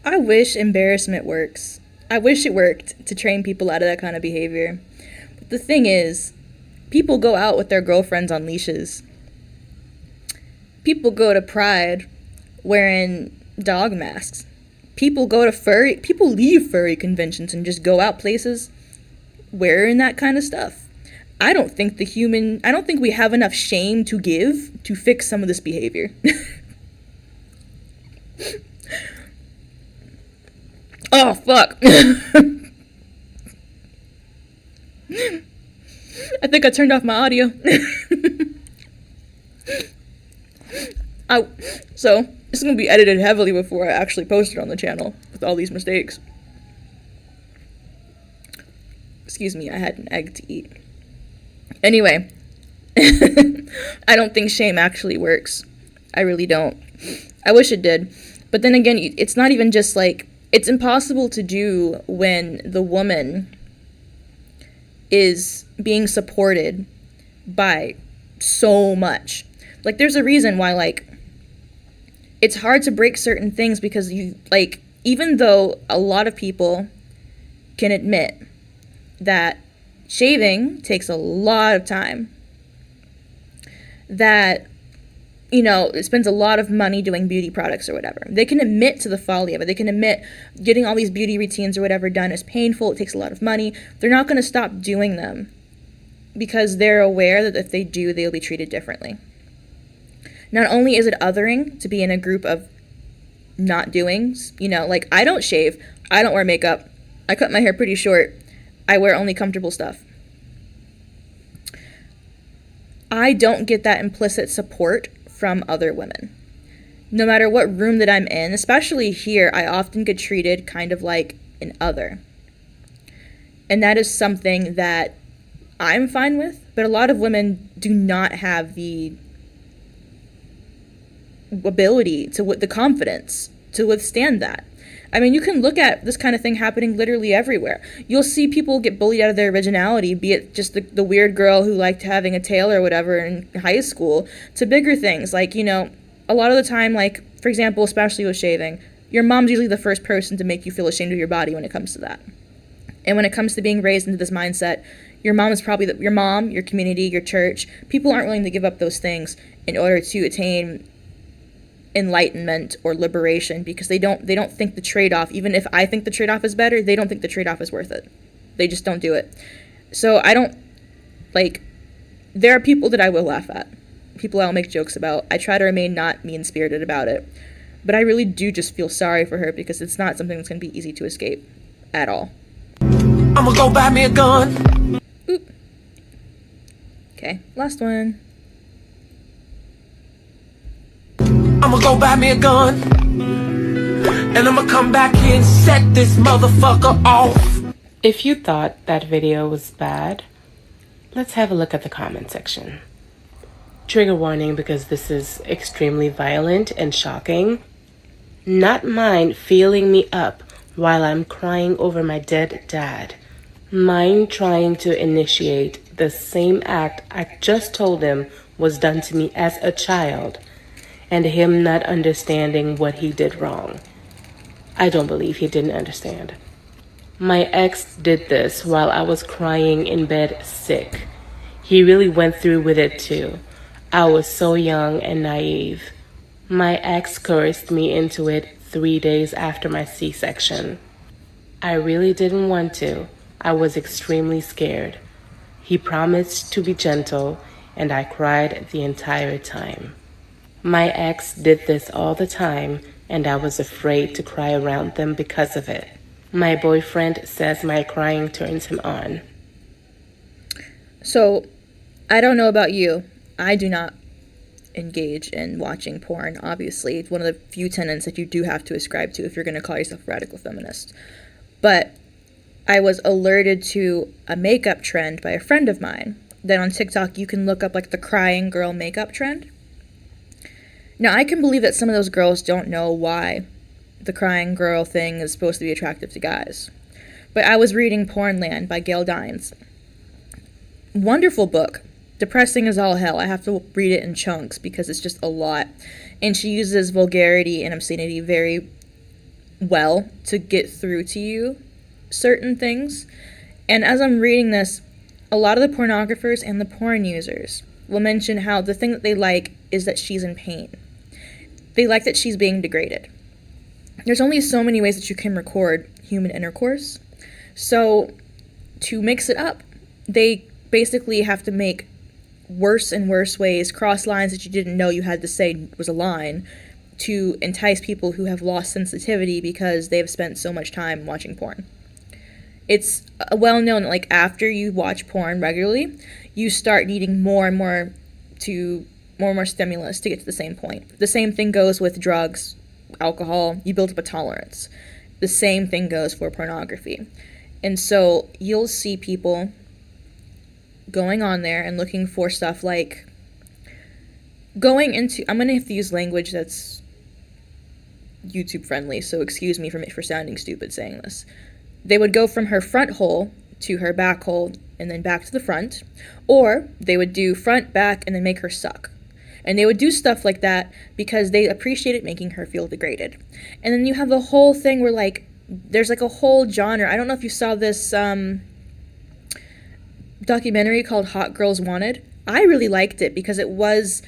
I wish embarrassment works. I wish it worked to train people out of that kind of behavior. But the thing is, people go out with their girlfriends on leashes. People go to Pride wearing dog masks. People leave furry conventions and just go out places wearing that kind of stuff. I don't think we have enough shame to give to fix some of this behavior. Oh, fuck. I think I turned off my audio. So, this is going to be edited heavily before I actually post it on the channel with all these mistakes. Excuse me, I had an egg to eat. Anyway, I don't think shame actually works. I really don't. I wish it did. But then again, it's not even just like, it's impossible to do when the woman is being supported by so much. Like, there's a reason why, like, it's hard to break certain things because you, like, even though a lot of people can admit that shaving takes a lot of time, that, you know, it spends a lot of money doing beauty products or whatever. They can admit to the folly of it. They can admit getting all these beauty routines or whatever done is painful. It takes a lot of money. They're not going to stop doing them because they're aware that if they do, they'll be treated differently. Not only is it othering to be in a group of not doings, you know, like, I don't shave, I don't wear makeup, I cut my hair pretty short, I wear only comfortable stuff. I don't get that implicit support from other women. No matter what room that I'm in, especially here, I often get treated kind of like an other. And that is something that I'm fine with, but a lot of women do not have the ability to, with the confidence to withstand that. I mean, you can look at this kind of thing happening literally everywhere. You'll see people get bullied out of their originality, be it just the weird girl who liked having a tail or whatever in high school, to bigger things. Like, you know, a lot of the time, like, for example, especially with shaving, your mom's usually the first person to make you feel ashamed of your body when it comes to that. And when it comes to being raised into this mindset, your mom is probably your mom, your community, your church. People aren't willing to give up those things in order to attain enlightenment or liberation, because they don't think the trade-off, even if I think the trade-off is better, they don't think the trade-off is worth it. They just don't do it. So I don't, like, there are people that I will laugh at, people I'll make jokes about. I try to remain not mean-spirited about it, but I really do just feel sorry for her because it's not something that's going to be easy to escape at all. I'ma go buy me a gun. Oop. Okay, last one. I'ma go buy me a gun, and I'ma come back here and set this motherfucker off. If you thought that video was bad, let's have a look at the comment section. Trigger warning because this is extremely violent and shocking. Not mind feeling me up while I'm crying over my dead dad. Mind trying to initiate the same act I just told him was done to me as a child, and him not understanding what he did wrong. I don't believe he didn't understand. My ex did this while I was crying in bed sick. He really went through with it too. I was so young and naive. My ex coerced me into it 3 days after my C-section. I really didn't want to. I was extremely scared. He promised to be gentle, and I cried the entire time. My ex did this all the time, and I was afraid to cry around them because of it. My boyfriend says my crying turns him on. So, I don't know about you. I do not engage in watching porn, obviously. It's one of the few tenets that you do have to ascribe to if you're going to call yourself a radical feminist. But I was alerted to a makeup trend by a friend of mine. That on TikTok you can look up, like, the crying girl makeup trend. Now, I can believe that some of those girls don't know why the crying girl thing is supposed to be attractive to guys. But I was reading Pornland by Gail Dines. Wonderful book. Depressing as all hell. I have to read it in chunks because it's just a lot. And she uses vulgarity and obscenity very well to get through to you certain things. And as I'm reading this, a lot of the pornographers and the porn users will mention how the thing that they like is that she's in pain. They like that she's being degraded. There's only so many ways that you can record human intercourse. So to mix it up, they basically have to make worse and worse ways, cross lines that you didn't know you had to say was a line, to entice people who have lost sensitivity because they've spent so much time watching porn. It's well known that, like, after you watch porn regularly, you start needing more and more stimulus to get to the same point. The same thing goes with drugs, alcohol. You build up a tolerance. The same thing goes for pornography. And so you'll see people going on there and looking for stuff like going into, I'm going to have to use language that's YouTube friendly, so excuse me for sounding stupid saying this. They would go from her front hole to her back hole and then back to the front, or they would do front, back, and then make her suck. And they would do stuff like that because they appreciated making her feel degraded. And then you have the whole thing where, like, there's like a whole genre. I don't know if you saw this documentary called Hot Girls Wanted. I really liked it because it was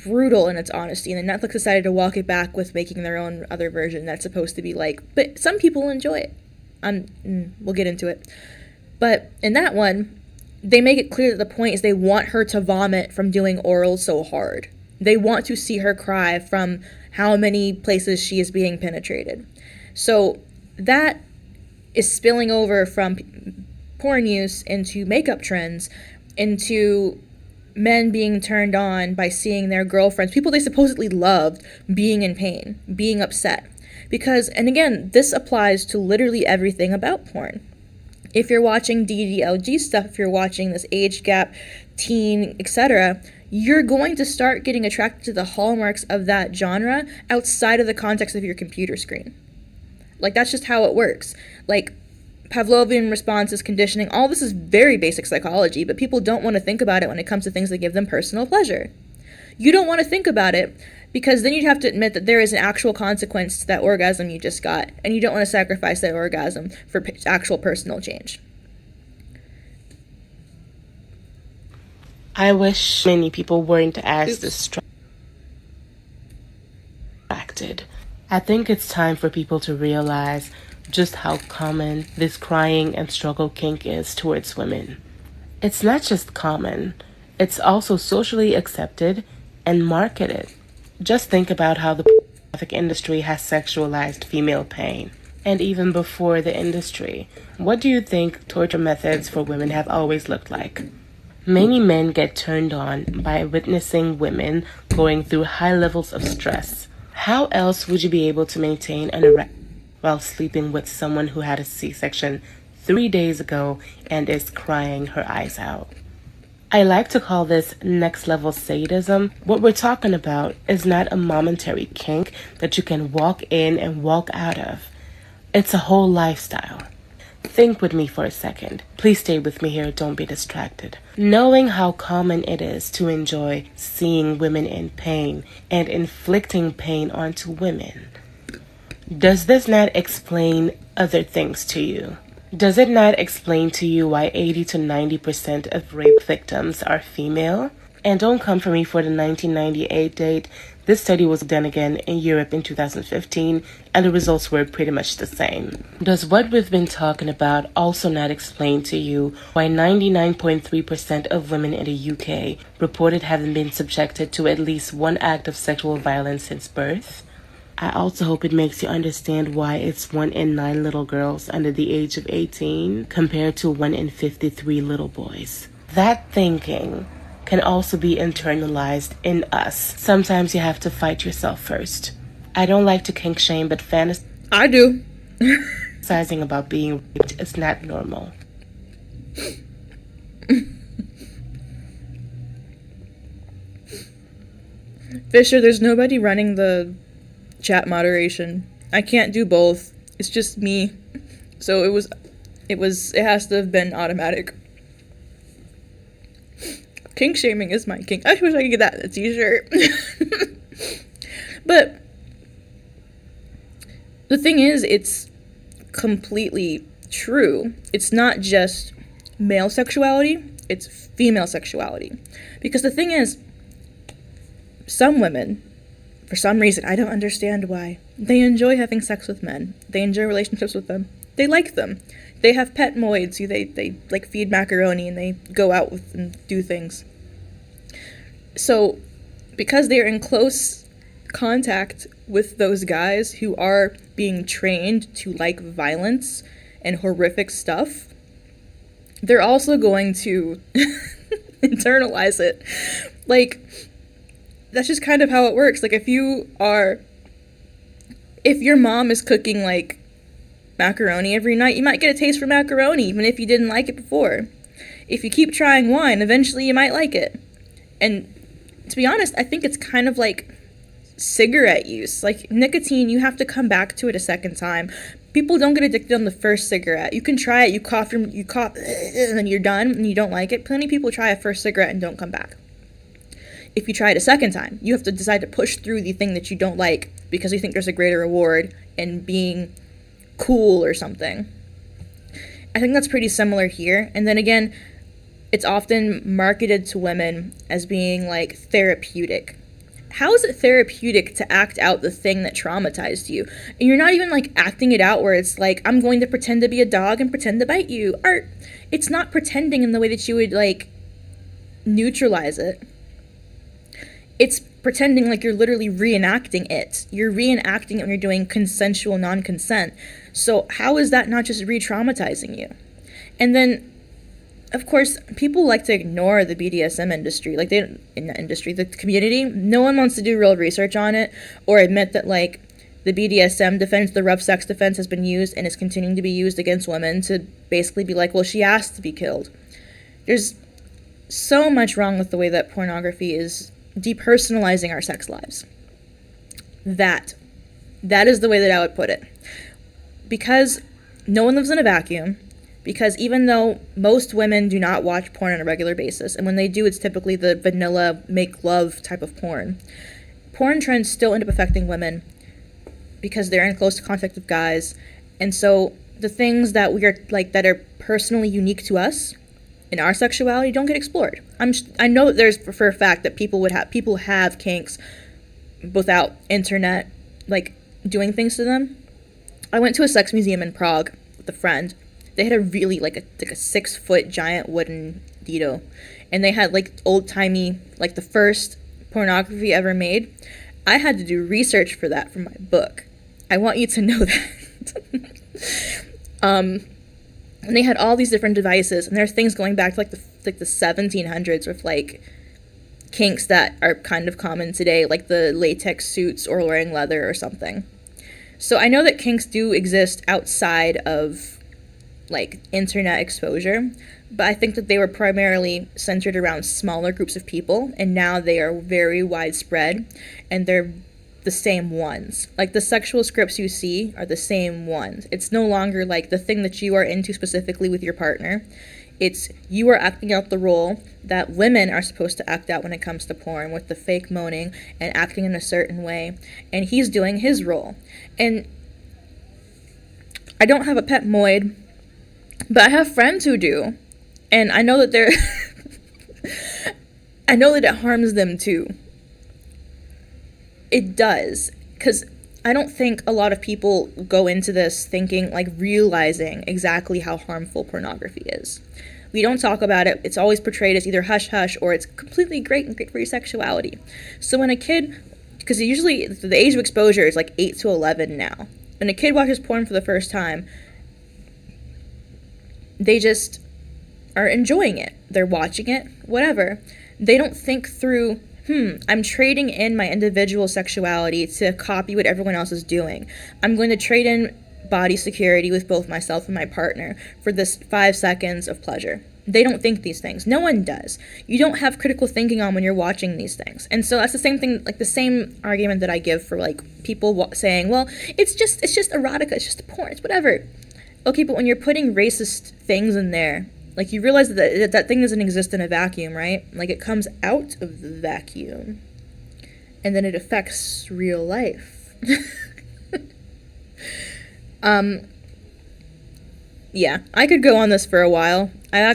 brutal in its honesty, and then Netflix decided to walk it back with making their own other version that's supposed to be like, but some people enjoy it. We'll get into it. But in that one, they make it clear that the point is they want her to vomit from doing oral so hard. They want to see her cry from how many places she is being penetrated. So that is spilling over from porn use into makeup trends, into men being turned on by seeing their girlfriends, people they supposedly loved, being in pain, being upset. Because, and again, this applies to literally everything about porn. If you're watching DDLG stuff, if you're watching this age gap, teen, etc., you're going to start getting attracted to the hallmarks of that genre outside of the context of your computer screen. Like, that's just how it works. Like, Pavlovian responses, conditioning, all this is very basic psychology, but people don't want to think about it when it comes to things that give them personal pleasure. You don't want to think about it because then you'd have to admit that there is an actual consequence to that orgasm you just got, and you don't want to sacrifice that orgasm for actual personal change. I wish many people weren't as distracted. I think it's time for people to realize just how common this crying and struggle kink is towards women. It's not just common, it's also socially accepted and marketed. Just think about how the pornographic industry has sexualized female pain. And even before the industry, what do you think torture methods for women have always looked like? Many men get turned on by witnessing women going through high levels of stress. How else would you be able to maintain an erection while sleeping with someone who had a C-section 3 days ago and is crying her eyes out? I like to call this next level sadism. What we're talking about is not a momentary kink that you can walk in and walk out of. It's a whole lifestyle. Think with me for a second. Please stay with me here, don't be distracted. Knowing how common it is to enjoy seeing women in pain and inflicting pain onto women, does this not explain other things to you? Does it not explain to you why 80 to 90% of rape victims are female? And don't come for me for the 1998 date. This study was done again in Europe in 2015, and the results were pretty much the same. Does what we've been talking about also not explain to you why 99.3% of women in the UK reported having been subjected to at least one act of sexual violence since birth? I also hope it makes you understand why it's 1 in 9 little girls under the age of 18 compared to 1 in 53 little boys. That thinking can also be internalized in us. Sometimes you have to fight yourself first. I don't like to kink shame, but I do. Fantasizing about being raped is not normal. Fisher, there's nobody running the chat moderation. I can't do both. It's just me. So it has to have been automatic. Kink shaming is my kink. I wish I could get that in a t-shirt. But the thing is, it's completely true. It's not just male sexuality, it's female sexuality. Because the thing is, some women, for some reason, I don't understand why, they enjoy having sex with men. They enjoy relationships with them. They like them. They have pet moids who they like feed macaroni and they go out with and do things. So, because they're in close contact with those guys who are being trained to like violence and horrific stuff, they're also going to internalize it. Like, that's just kind of how it works. Like, if your mom is cooking, like, macaroni every night, you might get a taste for macaroni, even if you didn't like it before. If you keep trying one, eventually you might like it. And to be honest, I think it's kind of like cigarette use. Like nicotine, you have to come back to it a second time. People don't get addicted on the first cigarette. You can try it, you cough, and then you're done, and you don't like it. Plenty of people try a first cigarette and don't come back. If you try it a second time, you have to decide to push through the thing that you don't like because you think there's a greater reward in being cool or something. I think that's pretty similar here. And then again, it's often marketed to women as being like therapeutic. How is it therapeutic to act out the thing that traumatized you? And you're not even like acting it out where it's like, I'm going to pretend to be a dog and pretend to bite you. Or it's not pretending in the way that you would like neutralize it. It's pretending like you're literally reenacting it. You're reenacting it when you're doing consensual non-consent. So how is that not just re-traumatizing you? And then, of course, people like to ignore the BDSM industry. Like, the community. No one wants to do real research on it or admit that, like, the BDSM defense, the rough sex defense has been used and is continuing to be used against women to basically be like, well, she asked to be killed. There's so much wrong with the way that pornography is depersonalizing our sex lives. That is the way that I would put it. Because no one lives in a vacuum, because even though most women do not watch porn on a regular basis, and when they do, it's typically the vanilla make love type of porn trends still end up affecting women because they're in close contact with guys. And so the things that we are like that are personally unique to us in our sexuality don't get explored. I know that there's for a fact that people have kinks without internet like doing things to them. I went to a sex museum in Prague with a friend. They had a really like a 6-foot giant wooden dildo, and they had like old-timey, like the first pornography ever made. I had to do research for that from my book. I want you to know that. And they had all these different devices, and there's things going back to like the 1700s with like kinks that are kind of common today, like the latex suits or wearing leather or something. So I know that kinks do exist outside of like internet exposure, but I think that they were primarily centered around smaller groups of people, and now they are very widespread, and they're the same ones. Like the sexual scripts you see are the same ones. It's no longer like the thing that you are into specifically with your partner. It's you are acting out the role that women are supposed to act out when it comes to porn, with the fake moaning and acting in a certain way, and he's doing his role. And I don't have a pet moid, but I have friends who do, and I know that they're I know that it harms them too. It does, because I don't think a lot of people go into this thinking, like, realizing exactly how harmful pornography is. We don't talk about it. It's always portrayed as either hush-hush or it's completely great and great for your sexuality. So when a kid, because usually the age of exposure is like 8 to 11 now. When a kid watches porn for the first time, they just are enjoying it. They're watching it, whatever. They don't think through, I'm trading in my individual sexuality to copy what everyone else is doing. I'm going to trade in body security with both myself and my partner for this 5 seconds of pleasure. They don't think these things. No one does. You don't have critical thinking on when you're watching these things. And so that's the same thing, like the same argument that I give for like people saying, well, it's just erotica, it's just porn, it's whatever. Okay, but when you're putting racist things in there, like you realize that thing doesn't exist in a vacuum, right? Like it comes out of the vacuum and then it affects real life. Yeah, I could go on this for a while. I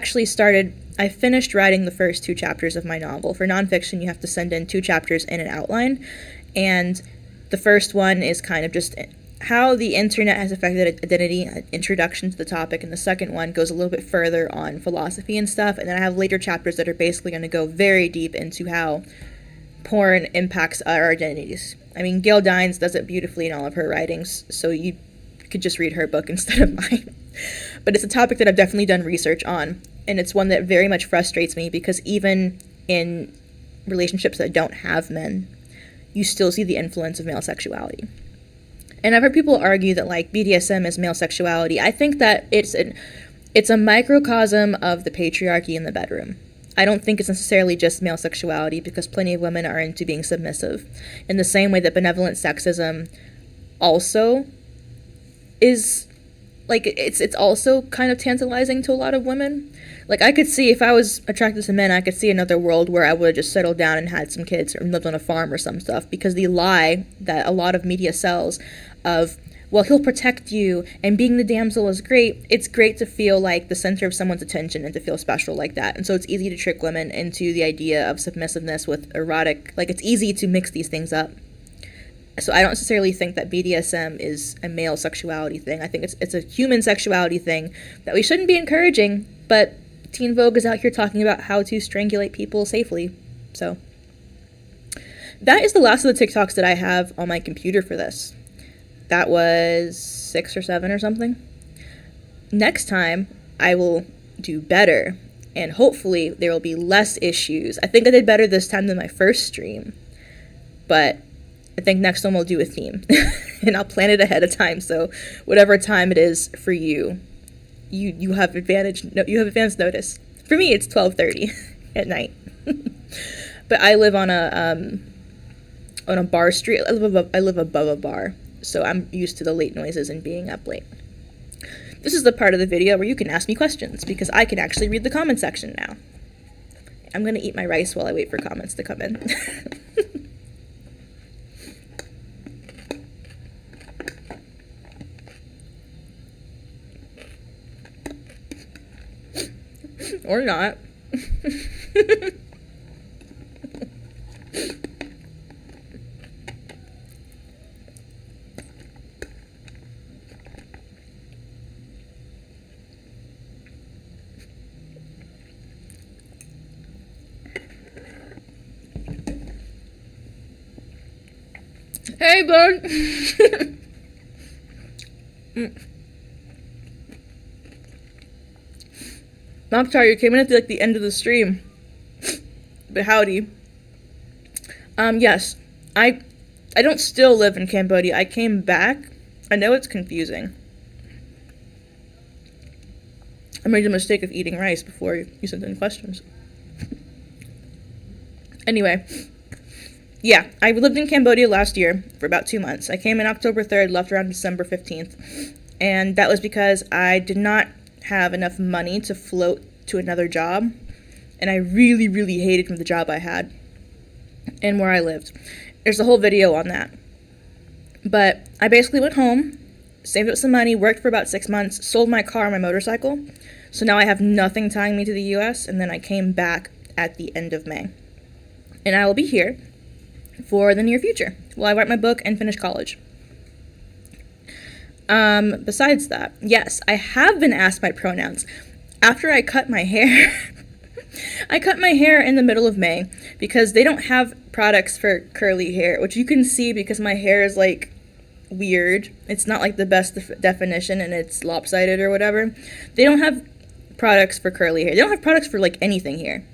finished writing the first 2 chapters of my novel. For nonfiction, you have to send in 2 chapters and an outline. And the first one is kind of just how the internet has affected identity, an introduction to the topic. And the second one goes a little bit further on philosophy and stuff. And then I have later chapters that are basically going to go very deep into how porn impacts our identities. I mean, Gail Dines does it beautifully in all of her writings, so you could just read her book instead of mine. But it's a topic that I've definitely done research on, and it's one that very much frustrates me because even in relationships that don't have men, you still see the influence of male sexuality. And I've heard people argue that like BDSM is male sexuality. I think that it's It's a microcosm of the patriarchy in the bedroom. I don't think it's necessarily just male sexuality, because plenty of women are into being submissive. In the same way that benevolent sexism also is, like, it's also kind of tantalizing to a lot of women. Like, I could see, if I was attracted to men, I could see another world where I would have just settled down and had some kids or lived on a farm or some stuff, because the lie that a lot of media sells of, well, he'll protect you, and being the damsel is great. It's great to feel like the center of someone's attention and to feel special like that. And so it's easy to trick women into the idea of submissiveness with erotic. Like, it's easy to mix these things up. So I don't necessarily think that BDSM is a male sexuality thing. I think it's a human sexuality thing that we shouldn't be encouraging, but Teen Vogue is out here talking about how to strangulate people safely. So that is the last of the TikToks that I have on my computer for this. That was 6 or 7 or something. Next time, I will do better, and hopefully there will be less issues. I think I did better this time than my first stream, but I think next one we'll do a theme, and I'll plan it ahead of time, so whatever time it is for you, you have advantage. No, you have advance notice. For me, it's 12:30 at night. But I live on a bar street. I live above a bar. So I'm used to the late noises and being up late. This is the part of the video where you can ask me questions, because I can actually read the comment section now. I'm going to eat my rice while I wait for comments to come in. Or not. Hey, bud. I'm sorry, you came in at the end of the stream. But howdy. Yes. I don't still live in Cambodia. I came back. I know it's confusing. I made the mistake of eating rice before you sent in questions. Anyway. Yeah, I lived in Cambodia last year for about 2 months. I came in October 3rd, left around December 15th. And that was because I did not have enough money to float to another job. And I really, really hated the job I had and where I lived. There's a whole video on that. But I basically went home, saved up some money, worked for about 6 months, sold my car and my motorcycle. So now I have nothing tying me to the U.S. And then I came back at the end of May. And I will be here for the near future while I write my book and finish college. Besides that, yes, I have been asked my pronouns. After I cut my hair, I cut my hair in the middle of May because they don't have products for curly hair, which you can see because my hair is like weird. It's not like the best definition and it's lopsided or whatever. They don't have products for curly hair. They don't have products for like anything here.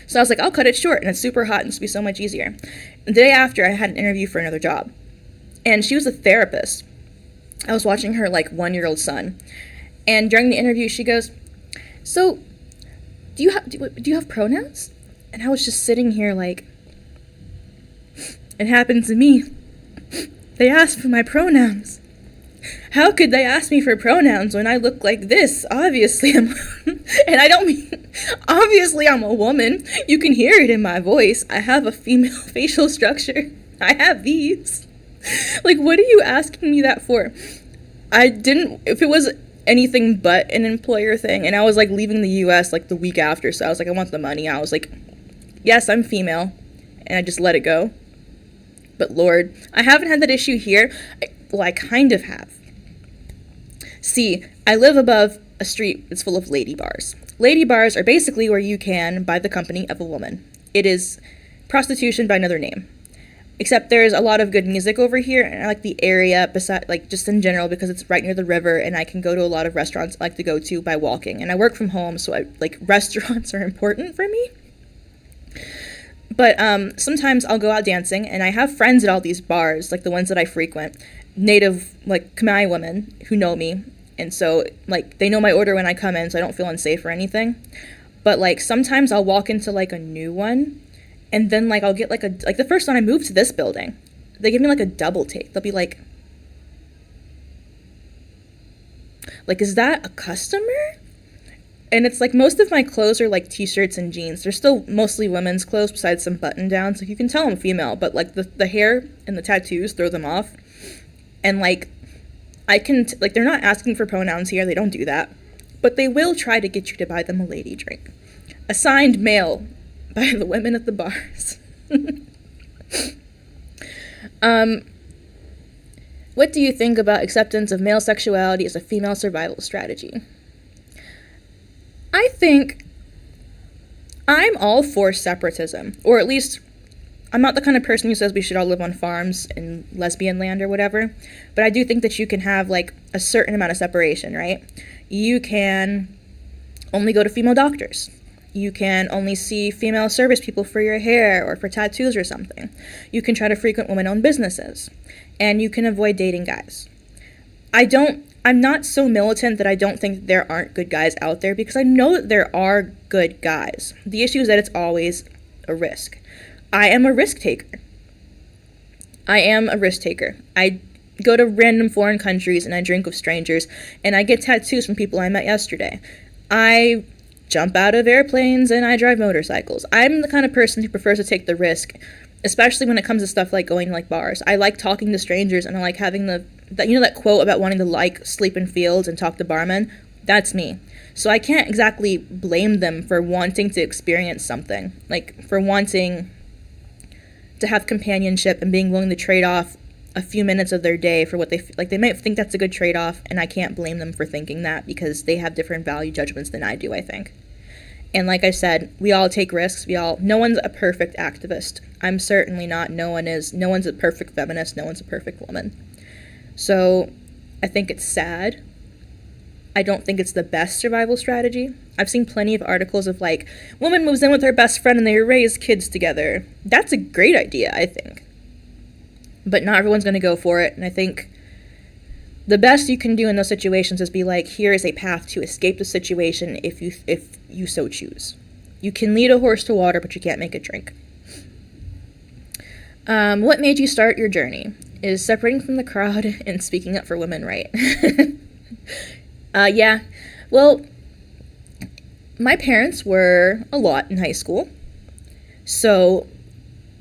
So I was like, I'll cut it short, and it's super hot, and it's going to be so much easier. The day after, I had an interview for another job, and she was a therapist. I was watching her, 1-year-old son, and during the interview, she goes, so, do you have pronouns? And I was just sitting here it happened to me. They asked for my pronouns. How could they ask me for pronouns when I look like this? Obviously, and I don't mean, obviously I'm a woman. You can hear it in my voice. I have a female facial structure. I have these. What are you asking me that for? If it was anything but an employer thing, and I was leaving the US the week after, so I was I want the money. I was yes, I'm female, and I just let it go. But Lord, I haven't had that issue here. I kind of have. See, I live above a street that's full of lady bars. Lady bars are basically where you can buy the company of a woman. It is prostitution by another name. Except there's a lot of good music over here, and I like the area, just in general, because it's right near the river, and I can go to a lot of restaurants I like to go to by walking. And I work from home, so restaurants are important for me. But sometimes I'll go out dancing, and I have friends at all these bars, the ones that I frequent, native, Khmer women who know me, And so, like, they know my order when I come in, so I don't feel unsafe or anything. But, like, sometimes I'll walk into, like, a new one, and then, like, I'll get, like, the first one I moved to this building, they give me, like, a double take. They'll be like, is that a customer? And it's, like, most of my clothes are, like, t-shirts and jeans. They're still mostly women's clothes besides some button-downs. Like, you can tell I'm female, but, like, the hair and the tattoos throw them off. And, like, I can, like, they're not asking for pronouns here. They don't do that. But they will try to get you to buy them a lady drink. Assigned male by the women at the bars. What do you think about acceptance of male sexuality as a female survival strategy? I think I'm all for separatism, or at least I'm not the kind of person who says we should all live on farms in lesbian land or whatever, but I do think that you can have, like, a certain amount of separation, right? You can only go to female doctors. You can only see female service people for your hair or for tattoos or something. You can try to frequent women-owned businesses. And you can avoid dating guys. I'm not so militant that I don't think that there aren't good guys out there, because I know that there are good guys. The issue is that it's always a risk. I am a risk taker. I go to random foreign countries and I drink with strangers and I get tattoos from people I met yesterday. I jump out of airplanes and I drive motorcycles. I'm the kind of person who prefers to take the risk, especially when it comes to stuff like going to, like, bars. I like talking to strangers, and I like having that that quote about wanting to, like, sleep in fields and talk to barmen. That's me. So I can't exactly blame them for wanting to experience something, like, for wanting to have companionship and being willing to trade off a few minutes of their day for what they like. They might think that's a good trade-off, and I can't blame them for thinking that, because they have different value judgments than I do, I think. And like I said, we all take risks. No one's a perfect activist. I'm certainly not. No one is. No one's a perfect feminist. No one's a perfect woman. So I think it's sad. I don't think it's the best survival strategy. I've seen plenty of articles of, like, woman moves in with her best friend and they raise kids together. That's a great idea, I think. But not everyone's going to go for it. And I think the best you can do in those situations is be like, here is a path to escape the situation if you so choose. You can lead a horse to water, but you can't make it drink. What made you start your journey? Is separating from the crowd and speaking up for women right? Yeah. Well, my parents were a lot in high school. So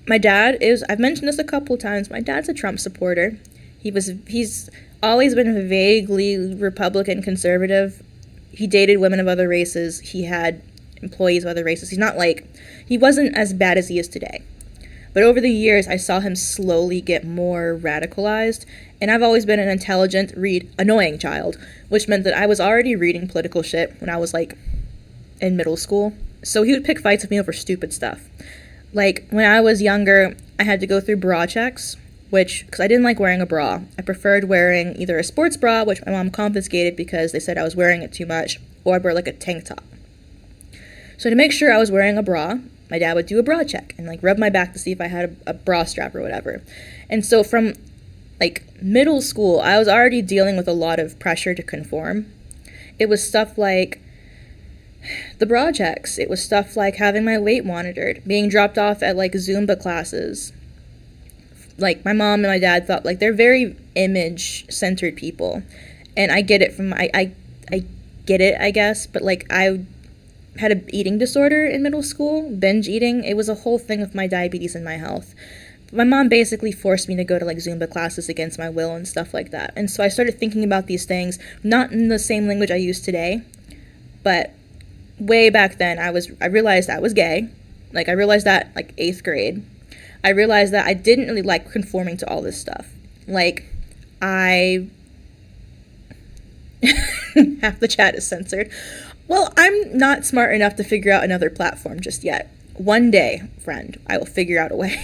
my dad is, I've mentioned this a couple times, my dad's a Trump supporter. He's always been vaguely Republican conservative. He dated women of other races. He had employees of other races. He wasn't as bad as he is today. But over the years, I saw him slowly get more radicalized, and I've always been an intelligent, annoying child, which meant that I was already reading political shit when I was, like, in middle school. So he would pick fights with me over stupid stuff. Like, when I was younger, I had to go through bra checks, because I didn't like wearing a bra. I preferred wearing either a sports bra, which my mom confiscated because they said I was wearing it too much, or I wore, like, a tank top. So to make sure I was wearing a bra, my dad would do a bra check and, like, rub my back to see if I had a bra strap or whatever. And so from, like, middle school, I was already dealing with a lot of pressure to conform. It was stuff like the bra checks. It was stuff like having my weight monitored, being dropped off at, like, Zumba classes. Like, my mom and my dad thought, like, they're very image-centered people. And I get it I get it, I guess, but, like, I had an eating disorder in middle school, binge eating. It was a whole thing with my diabetes and my health. My mom basically forced me to go to, like, Zumba classes against my will and stuff like that. And so I started thinking about these things, not in the same language I use today, but way back then I realized I was gay. Like, I realized that, like, 8th grade. I realized that I didn't really like conforming to all this stuff. Like, half the chat is censored. Well, I'm not smart enough to figure out another platform just yet. One day, friend, I will figure out a way.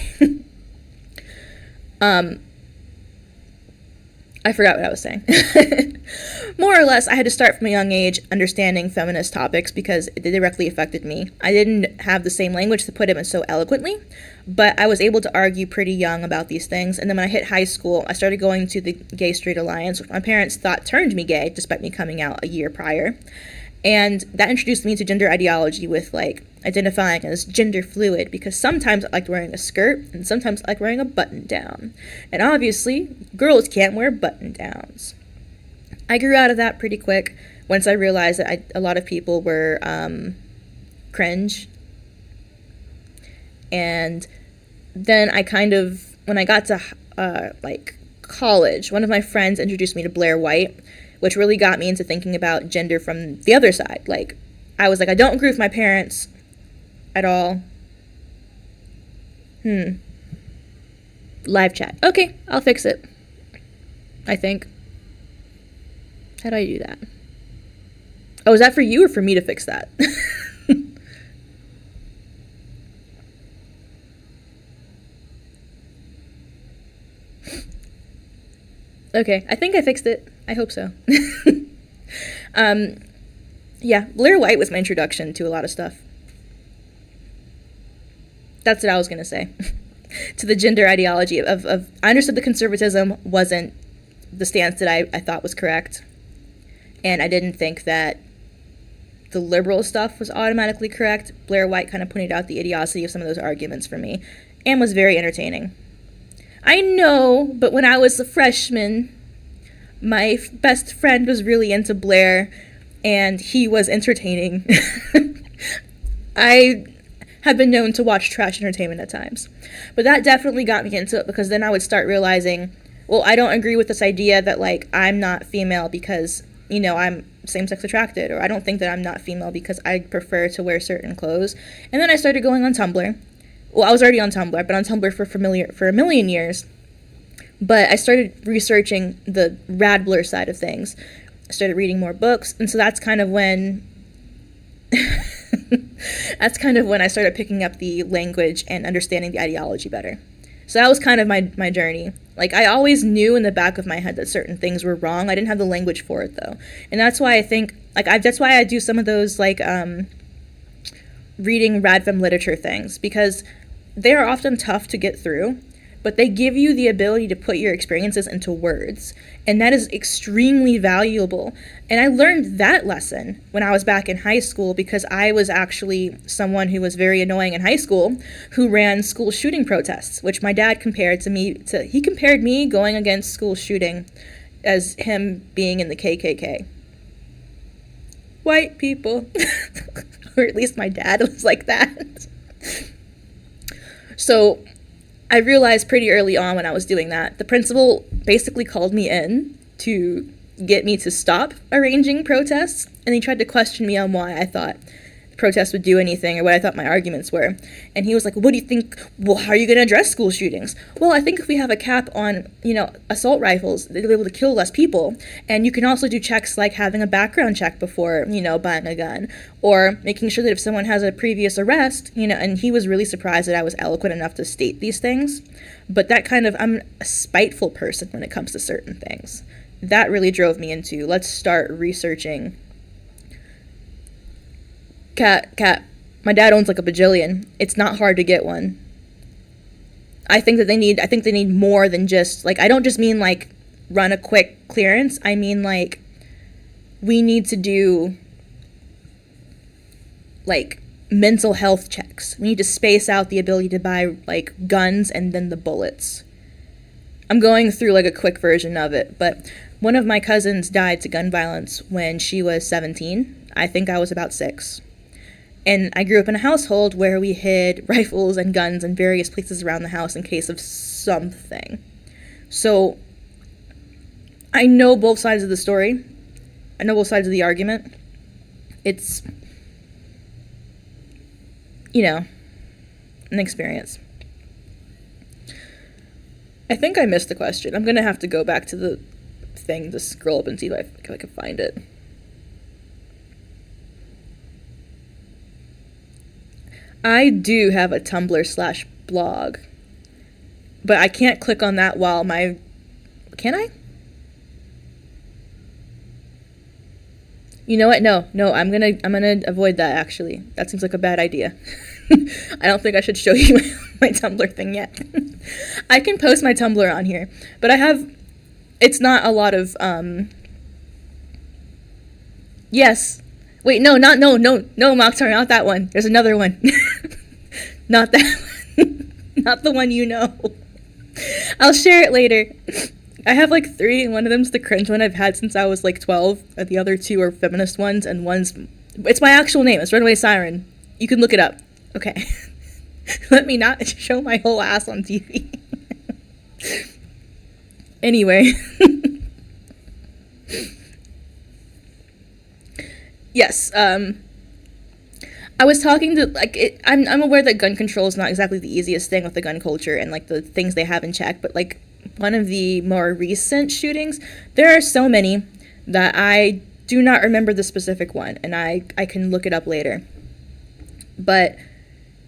I forgot what I was saying. More or less, I had to start from a young age understanding feminist topics because it directly affected me. I didn't have the same language to put it in so eloquently, but I was able to argue pretty young about these things. And then when I hit high school, I started going to the Gay Straight Alliance, which my parents thought turned me gay, despite me coming out a year prior. And that introduced me to gender ideology with, like, identifying as gender fluid, because sometimes I liked wearing a skirt and sometimes I liked wearing a button down. And obviously, girls can't wear button downs. I grew out of that pretty quick once I realized that a lot of people were cringe. And then I kind of, when I got to like college, one of my friends introduced me to Blair White, which really got me into thinking about gender from the other side. Like, I was like, I don't agree with my parents at all. Live chat. Okay, I'll fix it. I think. How do I do that? Oh, is that for you or for me to fix that? Okay, I think I fixed it. I hope so. Yeah, Blair White was my introduction to a lot of stuff. That's what I was going to say. To the gender ideology of I understood that conservatism wasn't the stance that I thought was correct. And I didn't think that the liberal stuff was automatically correct. Blair White kind of pointed out the idiocy of some of those arguments for me and was very entertaining. I know, but when I was a freshman, my best friend was really into Blair, and he was entertaining. I have been known to watch trash entertainment at times. But that definitely got me into it, because then I would start realizing, well, I don't agree with this idea that, like, I'm not female because, you know, I'm same-sex attracted, or I don't think that I'm not female because I prefer to wear certain clothes. And then I started going on Tumblr. Well, I was already on Tumblr. I've been on Tumblr for a million years. But I started researching the Radblr side of things. I started reading more books, and so that's kind of when I started picking up the language and understanding the ideology better. So that was kind of my journey. Like, I always knew in the back of my head that certain things were wrong. I didn't have the language for it, though. And that's why I think, like, that's why I do some of those, like, reading radfem literature things, because they are often tough to get through, but they give you the ability to put your experiences into words, and that is extremely valuable. And I learned that lesson when I was back in high school, because I was actually someone who was very annoying in high school who ran school shooting protests, which my dad compared to me to, he compared me going against school shooting as him being in the KKK. White people. Or at least my dad was like that. So I realized pretty early on when I was doing that, the principal basically called me in to get me to stop arranging protests, and he tried to question me on why I thought protests would do anything or what I thought my arguments were. And he was like, what do you think, well, how are you going to address school shootings? Well, I think if we have a cap on, you know, assault rifles, they'll be able to kill less people. And you can also do checks like having a background check before, you know, buying a gun, or making sure that if someone has a previous arrest, you know. And he was really surprised that I was eloquent enough to state these things. But that kind of, I'm a spiteful person when it comes to certain things. That really drove me into, let's start researching. Cat, my dad owns like a bajillion. It's not hard to get one. I think they need more than just, like, I don't just mean like run a quick clearance. I mean, like, we need to do like mental health checks. We need to space out the ability to buy like guns and then the bullets. I'm going through like a quick version of it, but one of my cousins died to gun violence when she was 17. I think I was about 6. And I grew up in a household where we hid rifles and guns in various places around the house in case of something. So I know both sides of the story. I know both sides of the argument. It's, you know, an experience. I think I missed the question. I'm going to have to go back to the thing to scroll up and see if I can find it. I do have a Tumblr/blog, but I can't click on that while my, can I? You know what? No, I'm gonna avoid that. Actually, that seems like a bad idea. I don't think I should show you my Tumblr thing yet. I can post my Tumblr on here, but it's not a lot of, yes. Wait, no, Moxar, not that one. There's another one. Not that one. Not the one you know. I'll share it later. I have like 3, and one of them's the cringe one I've had since I was like 12, and the other 2 are feminist ones, and it's my actual name. It's Runaway Siren. You can look it up. Okay. Let me not show my whole ass on TV. Anyway. Yes, I was talking to, like, I'm aware that gun control is not exactly the easiest thing with the gun culture and, like, the things they have in check, but, like, one of the more recent shootings, there are so many that I do not remember the specific one, and I can look it up later. But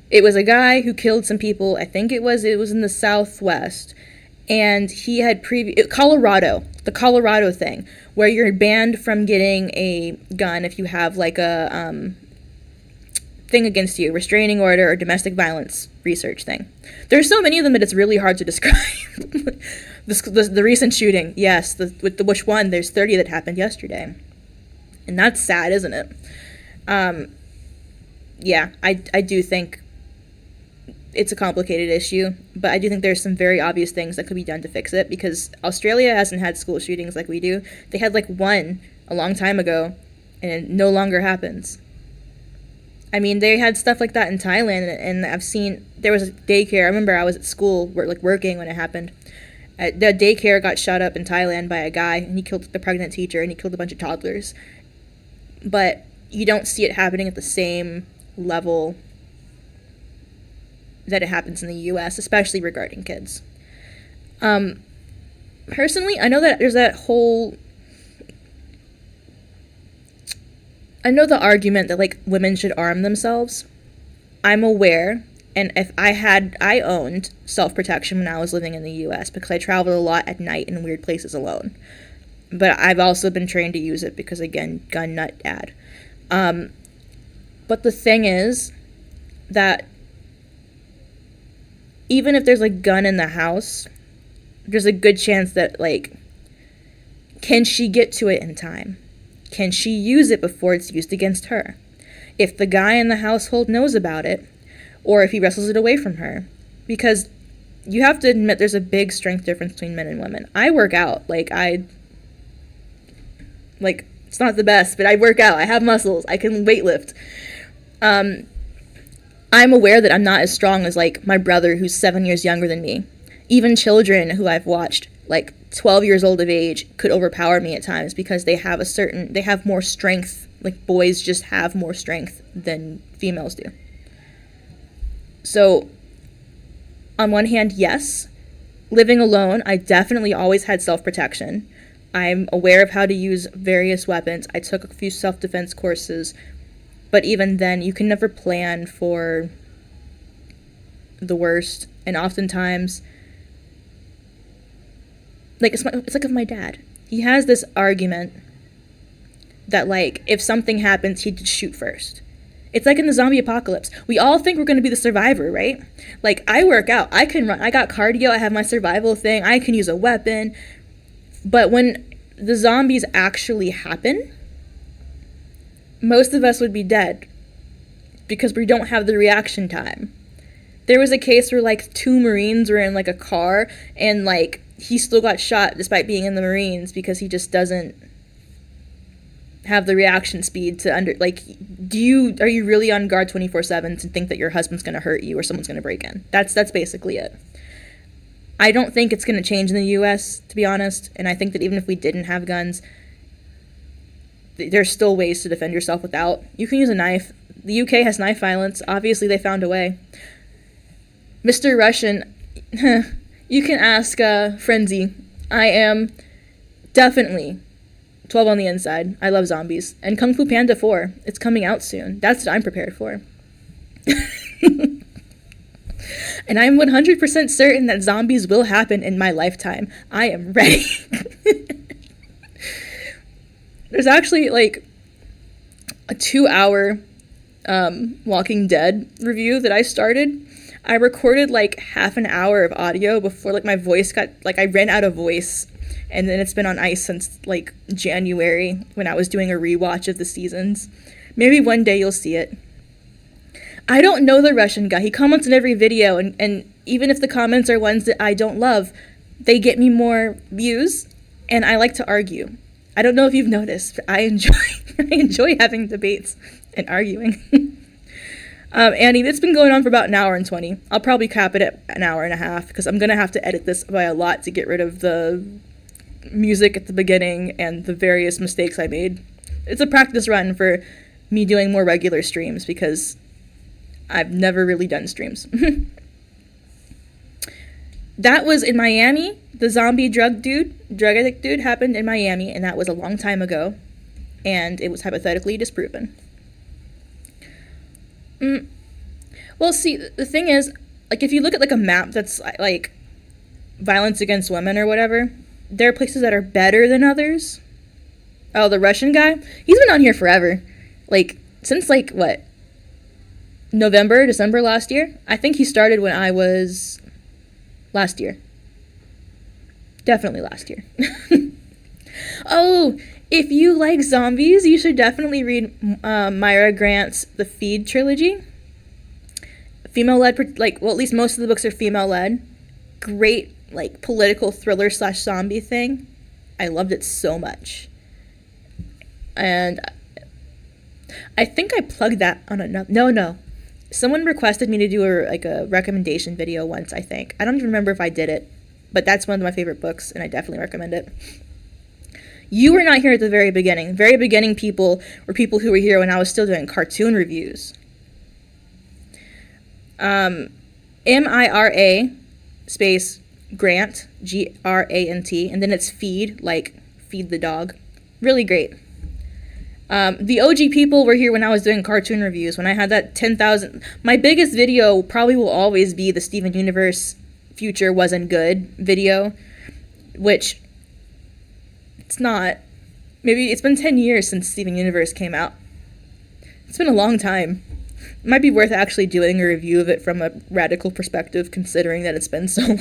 it was a guy who killed some people. I think it was in the Southwest, and he had the Colorado thing, where you're banned from getting a gun if you have like a thing against you, restraining order or domestic violence research thing. There's so many of them that it's really hard to describe. The recent shooting, yes, with the which one? There's 30 that happened yesterday, and that's sad, isn't it? Yeah, I do think it's a complicated issue, but I do think there's some very obvious things that could be done to fix it, because Australia hasn't had school shootings like we do. They had like one a long time ago, and it no longer happens. I mean, they had stuff like that in Thailand, and I've seen, there was a daycare. I remember I was at school, working when it happened. The daycare got shot up in Thailand by a guy, and he killed the pregnant teacher, and he killed a bunch of toddlers. But you don't see it happening at the same level that it happens in the U.S., especially regarding kids. Personally, I know that there's that whole... I know the argument that, like, women should arm themselves. I'm aware, and if I owned self-protection when I was living in the U.S. because I traveled a lot at night in weird places alone. But I've also been trained to use it because, again, gun nut dad. But the thing is that even if there's a gun in the house, there's a good chance that, like, can she get to it in time? Can she use it before it's used against her? If the guy in the household knows about it, or if he wrestles it away from her. Because you have to admit there's a big strength difference between men and women. I work out. It's not the best, but I work out. I have muscles. I can weightlift. I'm aware that I'm not as strong as, like, my brother who's 7 years younger than me. Even children who I've watched, like, 12 years old of age, could overpower me at times because they have more strength. Like, boys just have more strength than females do. So, on one hand, yes. Living alone, I definitely always had self-protection. I'm aware of how to use various weapons. I took a few self-defense courses. But even then, you can never plan for the worst. And oftentimes, like, it's like with my dad. He has this argument that, like, if something happens, he'd just shoot first. It's like in the zombie apocalypse. We all think we're going to be the survivor, right? Like, I work out. I can run. I got cardio. I have my survival thing. I can use a weapon. But when the zombies actually happen, most of us would be dead because we don't have the reaction time. There was a case where, like, 2 Marines were in, like, a car, and, like, he still got shot despite being in the Marines because he just doesn't have the reaction speed to are you really on guard 24/7 to think that your husband's going to hurt you or someone's going to break in? That's basically it. I don't think it's going to change in the U.S., to be honest, and I think that even if we didn't have guns, there's still ways to defend yourself without. You can use a knife. The UK has knife violence. Obviously, they found a way. Mr. Russian, you can ask Frenzy. I am definitely 12 on the inside. I love zombies. And Kung Fu Panda 4. It's coming out soon. That's what I'm prepared for. And I'm 100% certain that zombies will happen in my lifetime. I am ready. There's actually, like, a 2-hour Walking Dead review that I started. I recorded like half an hour of audio before like my voice got, like I ran out of voice, and then it's been on ice since like January when I was doing a rewatch of the seasons. Maybe one day you'll see it. I don't know the Russian guy. He comments in every video, and even if the comments are ones that I don't love, they get me more views, and I like to argue. I don't know if you've noticed, but I enjoy having debates and arguing. Annie, it's been going on for about an hour and 20. I'll probably cap it at an hour and a half because I'm going to have to edit this by a lot to get rid of the music at the beginning and the various mistakes I made. It's a practice run for me doing more regular streams because I've never really done streams. That was in Miami. The zombie drug addict dude happened in Miami, and that was a long time ago, and it was hypothetically disproven. Well, see, the thing is, like, if you look at, like, a map that's, like, violence against women or whatever, there are places that are better than others. Oh, the Russian guy? He's been on here forever. Like, since, like, what? November, December last year? I think he started when I was... last year. Definitely last year. Oh, if you like zombies, you should definitely read Myra Grant's The Feed trilogy. Female-led, like, well, at least most of the books are female-led. Great, like, political thriller / zombie thing. I loved it so much. And I think I plugged that on another... No. Someone requested me to do a recommendation video once, I think. I don't even remember if I did it, but that's one of my favorite books, and I definitely recommend it. You were not here at the very beginning. Very beginning people were people who were here when I was still doing cartoon reviews. MIRA space Grant, GRANT, and then it's feed, like feed the dog. Really great. The OG people were here when I was doing cartoon reviews, when I had that 10,000... My biggest video probably will always be the Steven Universe Future Wasn't Good video, which it's not. Maybe it's been 10 years since Steven Universe came out. It's been a long time. It might be worth actually doing a review of it from a radical perspective, considering that it's been so long.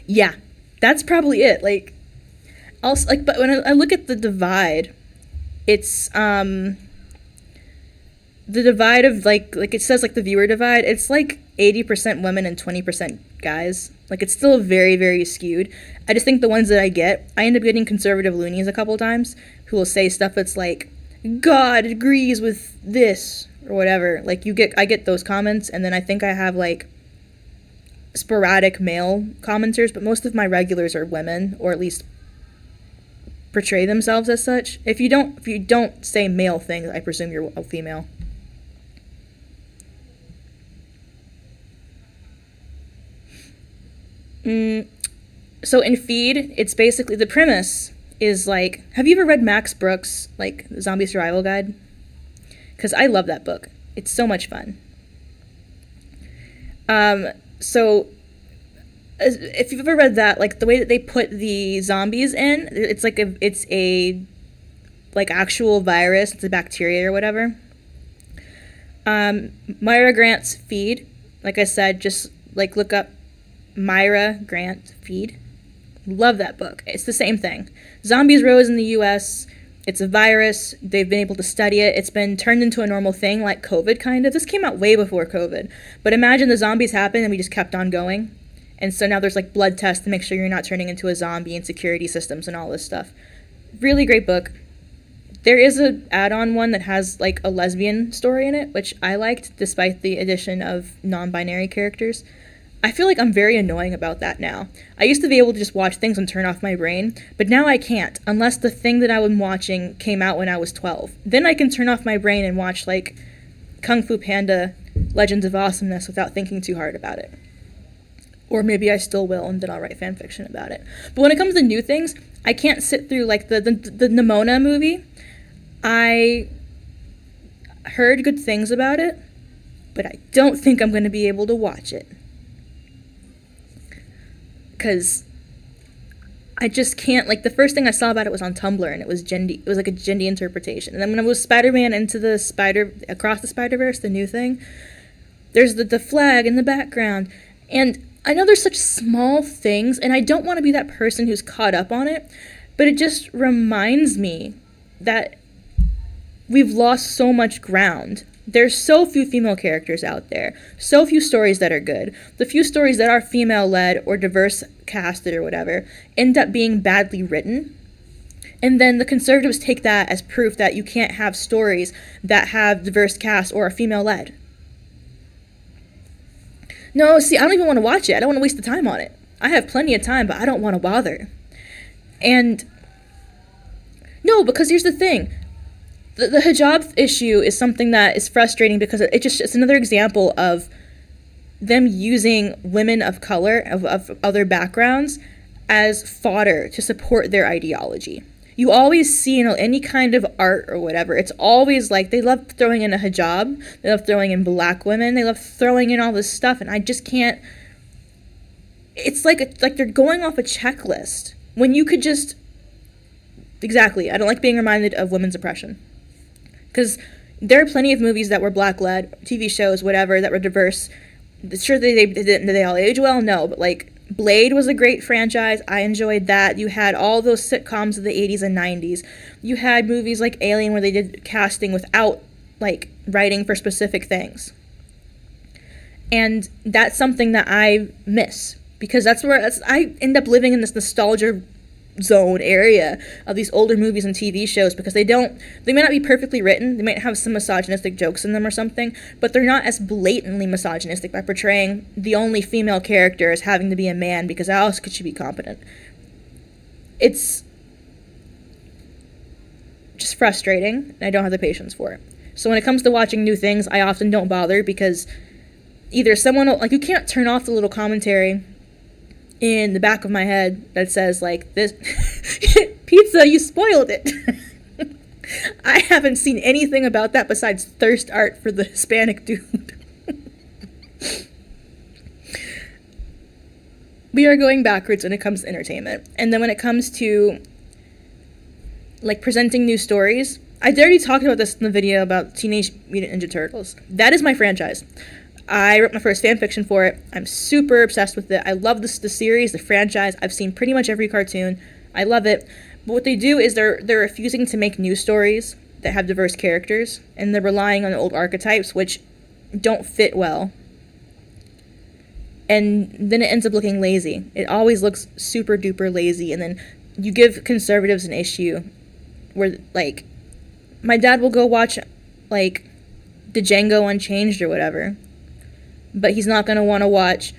Yeah. That's probably it. Like, also, like, but when I look at the divide, it's the divide of like it says, like, the viewer divide. It's like 80% women and 20% guys. Like, it's still very, very skewed. I just think the ones that I end up getting conservative loonies a couple times who will say stuff that's like, God agrees with this or whatever. Like, I get those comments, and then I think I have like sporadic male commenters, but most of my regulars are women, or at least portray themselves as such. If you don't say male things, I presume you're a female. So in Feed, it's basically, the premise is like, have you ever read Max Brooks' like Zombie Survival Guide? Because I love that book. It's so much fun. So, if you've ever read that, like, the way that they put the zombies in, it's a like, actual virus, it's a bacteria or whatever. Myra Grant's Feed, like I said, just, like, look up Myra Grant Feed. Love that book. It's the same thing. Zombies rose in the U.S., it's a virus. They've been able to study it. It's been turned into a normal thing, like COVID, kind of. This came out way before COVID. But imagine the zombies happened and we just kept on going. And so now there's, like, blood tests to make sure you're not turning into a zombie, and security systems and all this stuff. Really great book. There is an add-on one that has, like, a lesbian story in it, which I liked, despite the addition of non-binary characters. I feel like I'm very annoying about that now. I used to be able to just watch things and turn off my brain, but now I can't, unless the thing that I was watching came out when I was 12. Then I can turn off my brain and watch, like, Kung Fu Panda, Legends of Awesomeness without thinking too hard about it. Or maybe I still will, and then I'll write fan fiction about it. But when it comes to new things, I can't sit through, like, the Nimona movie. I heard good things about it, but I don't think I'm going to be able to watch it. Because I just can't, like, the first thing I saw about it was on Tumblr, and it was like a Gendy interpretation. And then when it was Spider-Man Across the Spider-Verse, the new thing, there's the flag in the background. And I know there's such small things, and I don't want to be that person who's caught up on it, but it just reminds me that we've lost so much ground. There's so few female characters out there, so few stories that are good. The few stories that are female-led or diverse casted or whatever end up being badly written. And then the conservatives take that as proof that you can't have stories that have diverse cast or are female-led. No, see, I don't even want to watch it. I don't want to waste the time on it. I have plenty of time, but I don't want to bother. And no, because here's the thing. The hijab issue is something that is frustrating because it's another example of them using women of color, of other backgrounds, as fodder to support their ideology. You always see, any kind of art or whatever, it's always like they love throwing in a hijab, they love throwing in black women, they love throwing in all this stuff, and I just can't. It's like they're going off a checklist when you could just. Exactly, I don't like being reminded of women's oppression. Because there are plenty of movies that were black-led, TV shows, whatever, that were diverse. Sure, did they all age well? No, but like Blade was a great franchise. I enjoyed that. You had all those sitcoms of the 80s and 90s. You had movies like Alien where they did casting without like writing for specific things. And that's something that I miss because I end up living in this nostalgia zone area of these older movies and TV shows because they may not be perfectly written, they might have some misogynistic jokes in them or something, but they're not as blatantly misogynistic by portraying the only female character as having to be a man because how else could she be competent? It's just frustrating, and I don't have the patience for it. So when it comes to watching new things, I often don't bother because either someone you can't turn off the little commentary in the back of my head that says like this pizza, you spoiled it. I haven't seen anything about that besides thirst art for the Hispanic dude. We are going backwards when it comes to entertainment. And then when it comes to like presenting new stories, I already talked about this in the video about Teenage Mutant Ninja Turtles. That is my franchise. I wrote my first fan fiction for it. I'm super obsessed with it. I love the series, the franchise. I've seen pretty much every cartoon. I love it. But what they do is they're refusing to make new stories that have diverse characters, and they're relying on old archetypes, which don't fit well. And then it ends up looking lazy. It always looks super duper lazy, and then you give conservatives an issue where, like, my dad will go watch, like, the Django Unchanged or whatever. But he's not going to want to watch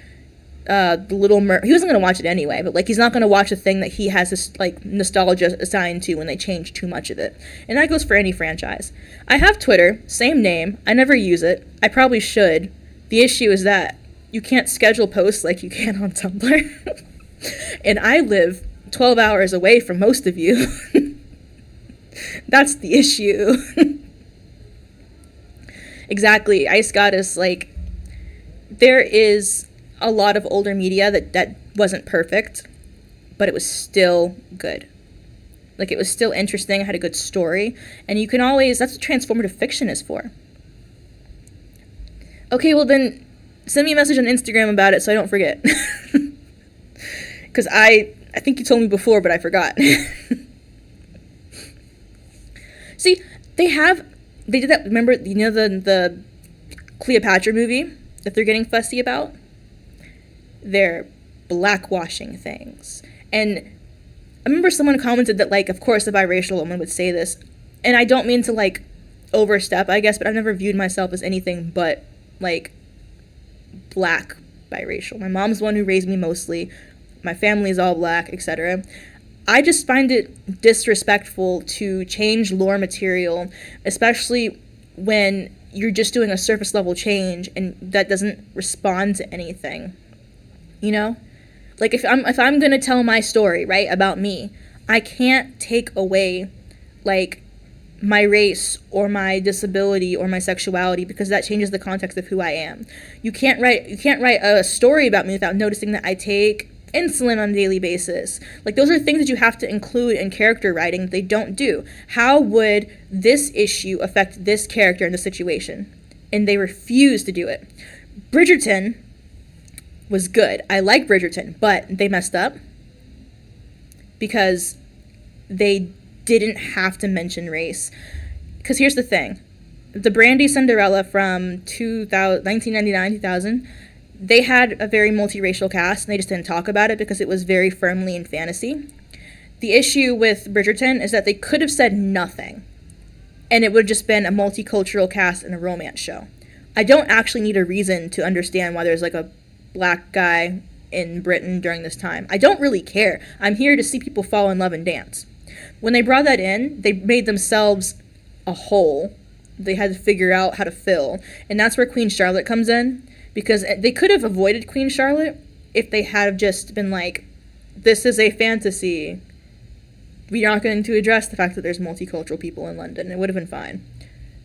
The Little Mermaid. He wasn't going to watch it anyway, but like he's not going to watch a thing that he has this like nostalgia assigned to when they change too much of it. And that goes for any franchise. I have Twitter, same name. I never use it. I probably should. The issue is that you can't schedule posts like you can on Tumblr. And I live 12 hours away from most of you. That's the issue. Exactly. Ice Goddess, like, there is a lot of older media that wasn't perfect, but it was still good. Like, it was still interesting, it had a good story, and you can always, that's what transformative fiction is for. Okay, well then, send me a message on Instagram about it so I don't forget. Because I think you told me before, but I forgot. See, they did that, remember, the Cleopatra movie that they're getting fussy about? They're blackwashing things. And I remember someone commented that, like, of course a biracial woman would say this. And I don't mean to, like, overstep, I guess, but I've never viewed myself as anything but, like, black biracial. My mom's the one who raised me mostly. My family is all black, etc. I just find it disrespectful to change lore material, especially when you're just doing a surface level change and that doesn't respond to anything. You know? Like if I'm gonna tell my story, right, about me, I can't take away like my race or my disability or my sexuality because that changes the context of who I am. You can't write a story about me without noticing that I take insulin on a daily basis. Like, those are things that you have to include in character writing that they don't do. How would this issue affect this character in the situation? And they refuse to do it. Bridgerton was good. I like Bridgerton, but they messed up because they didn't have to mention race. Because here's the thing. The Brandy Cinderella from 1999, 2000, they had a very multiracial cast, and they just didn't talk about it because it was very firmly in fantasy. The issue with Bridgerton is that they could have said nothing, and it would have just been a multicultural cast in a romance show. I don't actually need a reason to understand why there's like a black guy in Britain during this time. I don't really care. I'm here to see people fall in love and dance. When they brought that in, they made themselves a hole they had to figure out how to fill, and that's where Queen Charlotte comes in, because they could have avoided Queen Charlotte if they had just been like, this is a fantasy, we aren't going to address the fact that there's multicultural people in London. It would have been fine.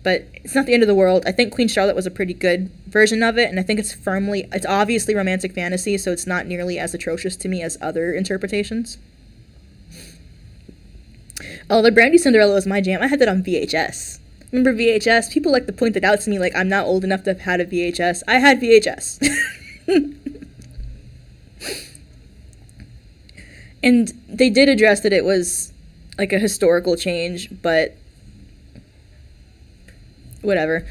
But it's not the end of the world. I think Queen Charlotte was a pretty good version of it, and I think it's obviously romantic fantasy, so it's not nearly as atrocious to me as other interpretations. Oh, the Brandy Cinderella was my jam. I had that on VHS. Remember VHS? People like to point it out to me like I'm not old enough to have had a VHS. I had VHS. And they did address that it was like a historical change, but whatever.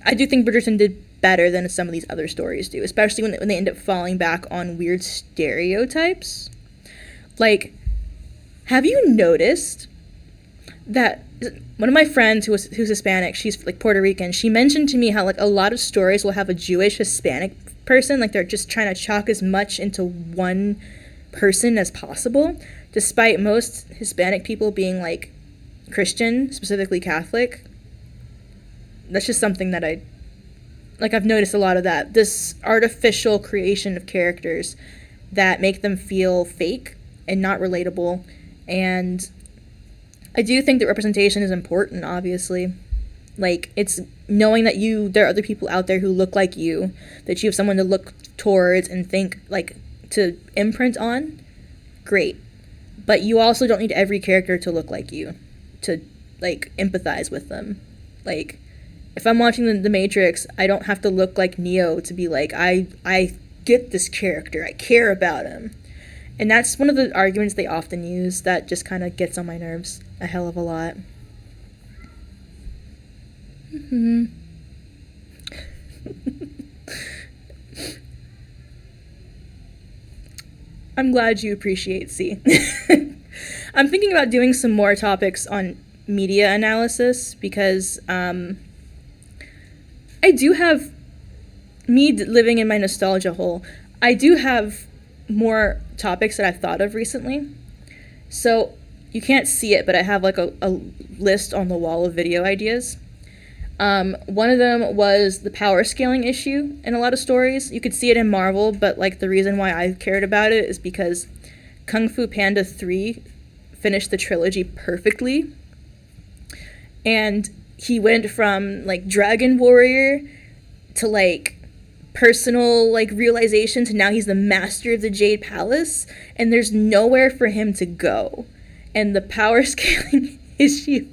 I do think Bridgerton did better than some of these other stories do, especially when they end up falling back on weird stereotypes. Like, have you noticed that one of my friends who's Hispanic, she's like Puerto Rican, she mentioned to me how like a lot of stories will have a Jewish Hispanic person, like they're just trying to chalk as much into one person as possible, despite most Hispanic people being like Christian, specifically Catholic. That's just something that I've noticed a lot of that. This artificial creation of characters that make them feel fake and not relatable. And I do think that representation is important, obviously. Like, it's knowing that there are other people out there who look like you, that you have someone to look towards and think, like, to imprint on. Great. But you also don't need every character to look like you to, like, empathize with them. Like, if I'm watching the Matrix, I don't have to look like Neo to be like, I get this character, I care about him. And that's one of the arguments they often use that just kind of gets on my nerves a hell of a lot. Mm-hmm. I'm glad you appreciate C. I'm thinking about doing some more topics on media analysis because I do have, me living in my nostalgia hole, I do have more topics that I've thought of recently. So you can't see it, but I have like a list on the wall of video ideas. One of them was the power scaling issue in a lot of stories. You could see it in Marvel, but like the reason why I cared about it is because Kung Fu Panda 3 finished the trilogy perfectly. And he went from like Dragon Warrior to like personal like realization to now he's the master of the Jade Palace, and there's nowhere for him to go. And the power scaling issue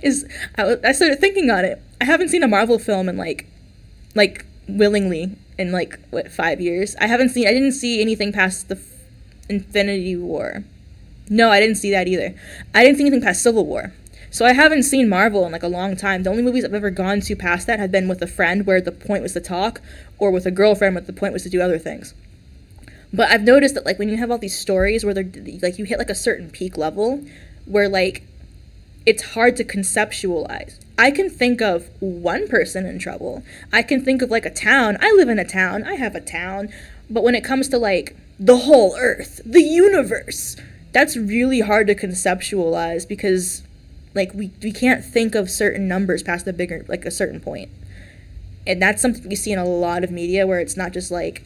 is, I started thinking on it. I haven't seen a Marvel film in like willingly in like 5 years. I didn't see anything past the Infinity War. No, I didn't see that either. I didn't see anything past Civil War. So I haven't seen Marvel in like a long time. The only movies I've ever gone to past that have been with a friend where the point was to talk, or with a girlfriend where the point was to do other things. But I've noticed that like when you have all these stories where they're like you hit like a certain peak level where like it's hard to conceptualize. I can think of one person in trouble. I can think of like a town. I live in a town. I have a town. But when it comes to like the whole earth, the universe, that's really hard to conceptualize because like we can't think of certain numbers past the bigger, like a certain point. And that's something you see in a lot of media where it's not just like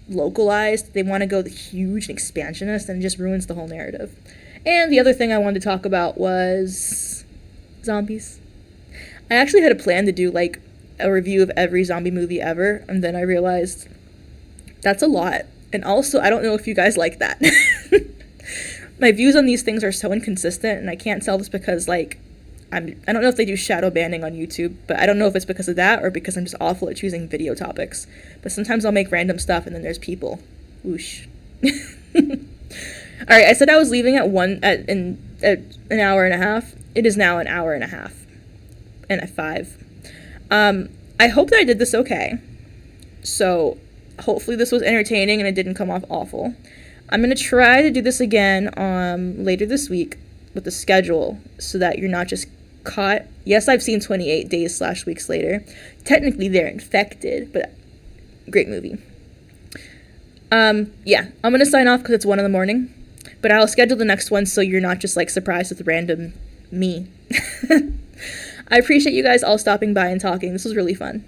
localized. They want to go the huge and expansionist, and it just ruins the whole narrative. And the other thing I wanted to talk about was zombies. I actually had a plan to do like a review of every zombie movie ever, and then I realized that's a lot. And also, I don't know if you guys like that. My views on these things are so inconsistent, and I can't tell this because, like, I don't know if they do shadow banning on YouTube, but I don't know if it's because of that or because I'm just awful at choosing video topics. But sometimes I'll make random stuff, and then there's people. Whoosh. All right, I said I was leaving at an hour and a half. It is now an hour and a half. And at 5. I hope that I did this okay. So hopefully this was entertaining and it didn't come off awful. I'm going to try to do this again later this week with the schedule so that you're not just caught. Yes, I've seen 28 Days / Weeks Later. Technically, they're infected, but great movie. Yeah, I'm going to sign off because it's 1 a.m, but I'll schedule the next one so you're not just like surprised with random me. I appreciate you guys all stopping by and talking. This was really fun.